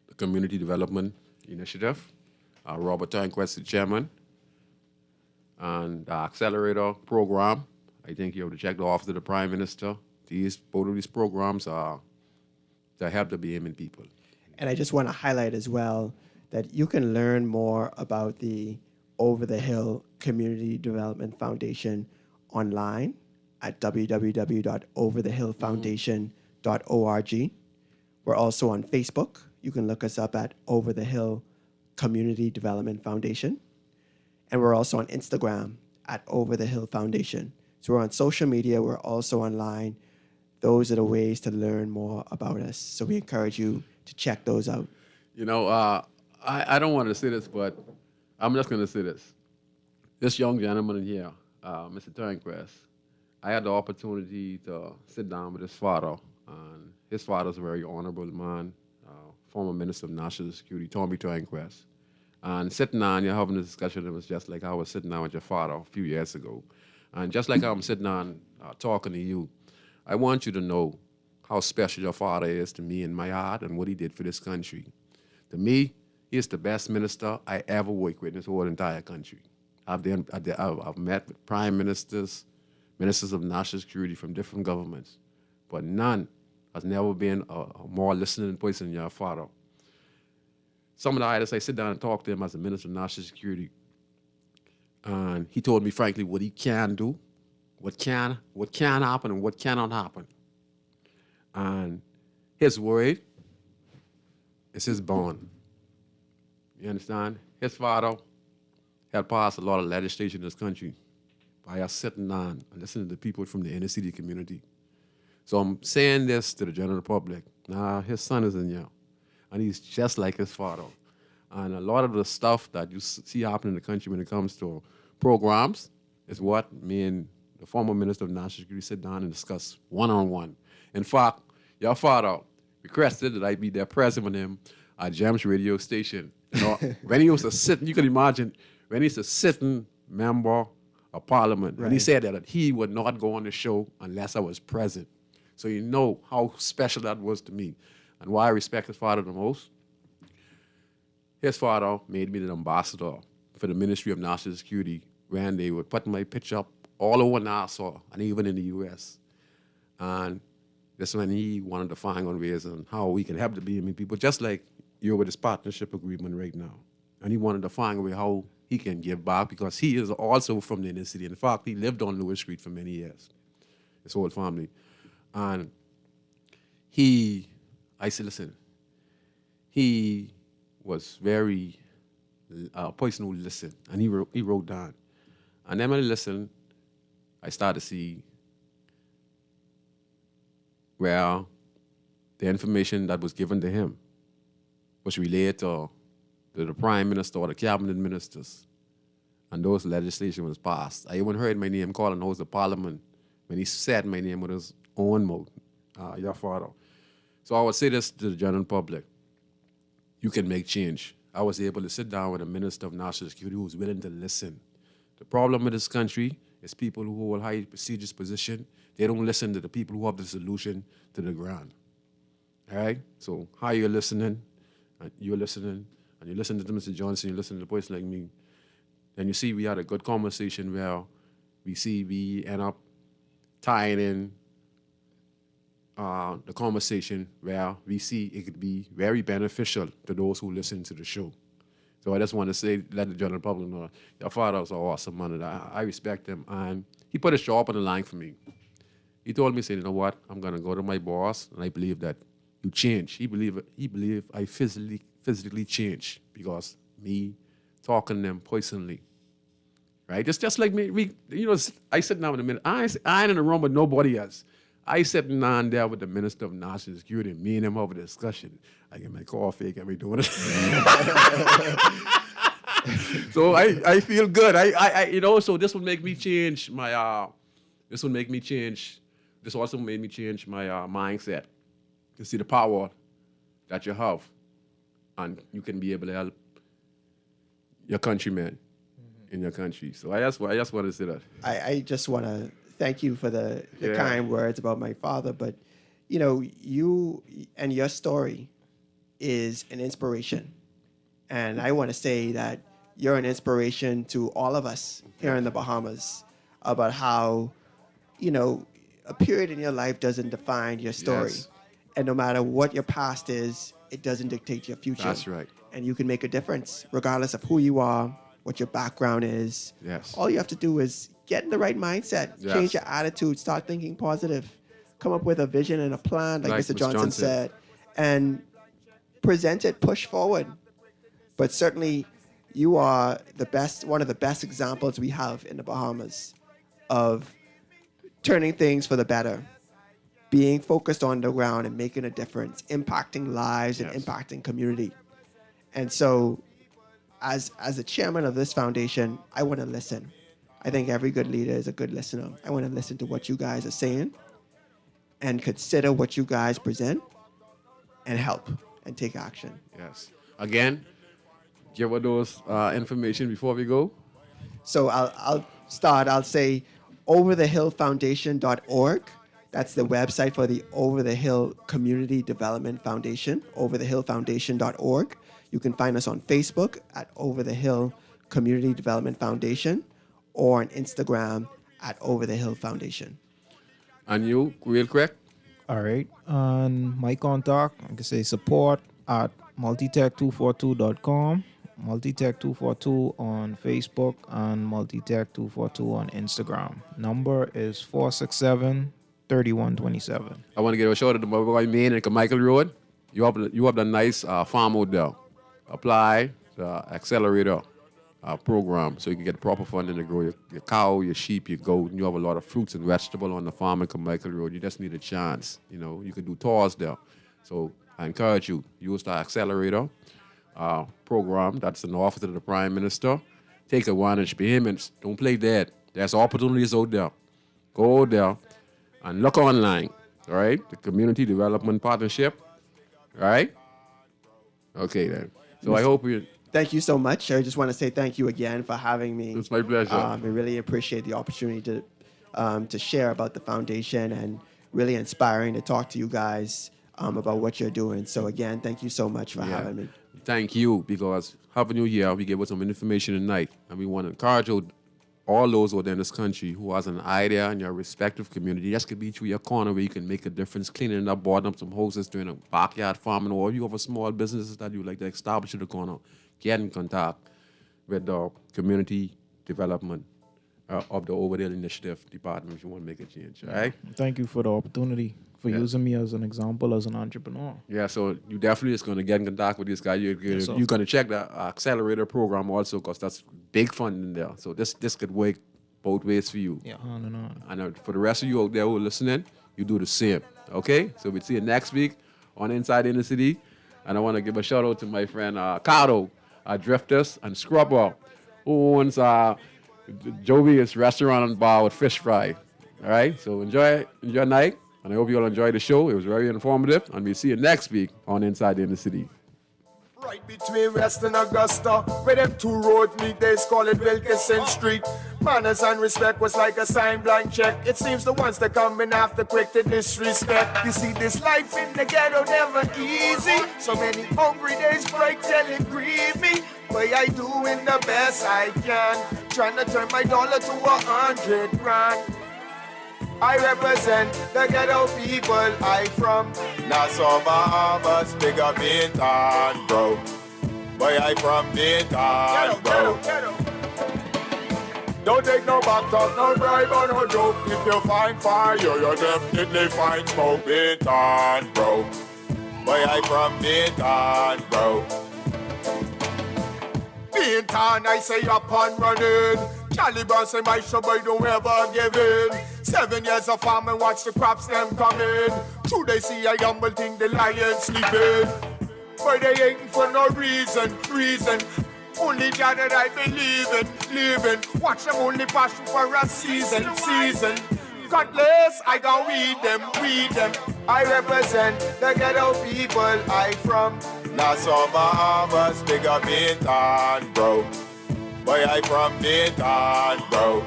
the Community Development Initiative. Robert Turnquist, the chairman, and the Accelerator Program. I think you have to check the Office of the Prime Minister. Both of these programs are to help the BMN people. And I just want to highlight as well that you can learn more about the Over the Hill Community Development Foundation online at www.overthehillfoundation.org. We're also on Facebook. You can look us up at Over the Hill Community Development Foundation. And we're also on Instagram at Over the Hill Foundation. So we're on social media. We're also online. Those are the ways to learn more about us. So we encourage you to check those out. I don't want to say this, but I'm just going to say this. This young gentleman in here, Mr. Turnquist, I had the opportunity to sit down with his father. And his father's a very honorable man, former Minister of National Security, Tommy Turnquist. And sitting down, you're having a discussion, it was just like I was sitting down with your father a few years ago. And just like I'm sitting down talking to you, I want you to know how special your father is to me in my heart and what he did for this country. To me, he is the best minister I ever worked with in this whole entire country. I've met with prime ministers, ministers of national security from different governments, but none has never been a more listening person than your father. Some of the items I sit down and talk to him as a minister of national security, and he told me frankly what he can do, what can happen and what cannot happen. And his word is his bond. You understand? His father had passed a lot of legislation in this country by us sitting down and listening to people from the inner city community. So I'm saying this to the general public. Now, his son is in here, and he's just like his father. And a lot of the stuff that you see happening in the country when it comes to programs is what me and the former Minister of National Security sit down and discuss one-on-one. In fact, your father requested that I be there present with him at Gems radio station. You know, when he was a sitting, you can imagine, when he's a sitting member of parliament, and he said that he would not go on the show unless I was present. So you know how special that was to me and why I respect his father the most. His father made me the ambassador for the Ministry of National Security when they would put my picture up all over Nassau and even in the U.S. And that's when he wanted to find out ways on how we can help the BME people, just like you're with this partnership agreement right now. And he wanted to find a way how he can give back because he is also from the inner city. In fact, he lived on Lewis Street for many years, his whole family. And I said, listen, he was very person who listened, and he wrote down. And then when I listened, I started to see where the information that was given to him was related to the prime minister or the cabinet ministers, and those legislation was passed. I even heard my name called in the House of Parliament when he said my name with his own mouth, your father. So I would say this to the general public. You can make change. I was able to sit down with a Minister of National Security who was willing to listen. The problem with this country is people who hold high prestigious position, they don't listen to the people who have the solution to the ground. All right? So how you're listening, and you listen to Mr. Johnson, you listen to a person like me, then you see we had a good conversation where we end up tying in the conversation where we see it could be very beneficial to those who listen to the show. So I just want to say, let the general public know, your father was an awesome man, and I respect him. And he put a show up on the line for me. He told me, you know what, I'm going to go to my boss, and I believe that you change. He believe I physically change because me talking to them personally. Right? It's just like me, I sit down with a minute. I ain't in the room with nobody else. I sitting down there with the Minister of National Security, and me and him have a discussion. I get my coffee, I get me doing it. So I feel good. So this will make me change my, this also made me change my mindset to see the power that you have, and you can be able to help your countrymen in your country. So I just want to say that. I just want to thank you for the kind words about my father, but you and your story is an inspiration. And I want to say that you're an inspiration to all of us here in the Bahamas about how, a period in your life doesn't define your story. Yes. And no matter what your past is, it doesn't dictate your future. That's right. And you can make a difference regardless of who you are, what your background is. Yes. All you have to do is get in the right mindset, Yes. change your attitude, start thinking positive, come up with a vision and a plan, like Mr. Johnson said, and present it, push forward. But certainly, you are one of the best examples we have in the Bahamas of turning things for the better, being focused on the ground and making a difference, impacting lives and impacting community. And so, as the chairman of this foundation, I want to listen. I think every good leader is a good listener. I want to listen to what you guys are saying and consider what you guys present and help and take action. Yes. Again, give us those information before we go. So I'll start. I'll say overthehillfoundation.org. That's the website for the Over the Hill Community Development Foundation, overthehillfoundation.org. You can find us on Facebook at Over the Hill Community Development Foundation or on Instagram at Over the Hill Foundation. And you, real quick? All right. And my contact, I can say support at multitech242.com, multitech242 on Facebook, and multitech242 on Instagram. Number is 467-3127. I want to give a shout out to my boy Maine and Michael Road. You have the nice farm out there. Apply the accelerator program so you can get proper funding to grow your cow, your sheep, your goat. And you have a lot of fruits and vegetables on the farm in Michael Road. You just need a chance. You can do tours there. So I encourage you, use the accelerator. program that's in the office of the Prime Minister. Take advantage of him and don't play dead. There's opportunities out there. Go out there and look online, all right? The Community Development Partnership, all right? Okay, then. So I hope you... Thank you so much. I just want to say thank you again for having me. It's my pleasure. I really appreciate the opportunity to share about the foundation and really inspiring to talk to you guys about what you're doing. So again, thank you so much for having me. Thank you, because Happy New Year, we gave us some information tonight, and we want to encourage all those out there in this country who has an idea in your respective community. That could be through your corner where you can make a difference, cleaning up, boarding up some houses, doing a backyard farming, or you have a small business that you like to establish in the corner. Get in contact with the Community Development of the Overdale Initiative Department if you want to make a change, all right? Thank you for the opportunity, for using me as an example as an entrepreneur. Yeah, so you definitely is going to get in contact with this guy. You're going to check the accelerator program also, because that's big funding there. So this could work both ways for you. Yeah, on and on. And for the rest of you out there who are listening, you do the same, okay? So we'll see you next week on Inside Inner City. And I want to give a shout out to my friend Cardo, Drifters and Scrubber, who owns Jovi's Restaurant and Bar with Fish Fry. All right, so enjoy night, and I hope you all enjoy the show. It was very informative, and we'll see you next week on Inside the Inner City. Right between West and Augusta, where them two roads meet, they call it Wilkinson Street. Manners and respect was like a sign blank check. It seems the ones that come in after quick to disrespect. You see, this life in the ghetto never easy. So many hungry days break till it grieve me. But I doing the best I can, trying to turn my dollar to 100 grand. I represent the ghetto people. I from Nassau, Bahamas, big up Bintan, bro. Boy, I from Bintan, bro. Don't take no back talk, no bribe or no joke. If you find fire, you definitely find smoke. Bintan, bro. Boy, I from Bintan, bro. Bintan, I say up and running. Caliban say my show boy don't ever give in. 7 years of farm and watch the crops them coming. True they see a humble thing, the lion sleeping. But they ain't for no reason. Only God that I believe in, living. Watch them only passion for a season. Cutlass, I gon' weed them. I represent the ghetto people. I from Nassau, Bahamas, big up Bintan, bro. Boy, I from Bintan, bro.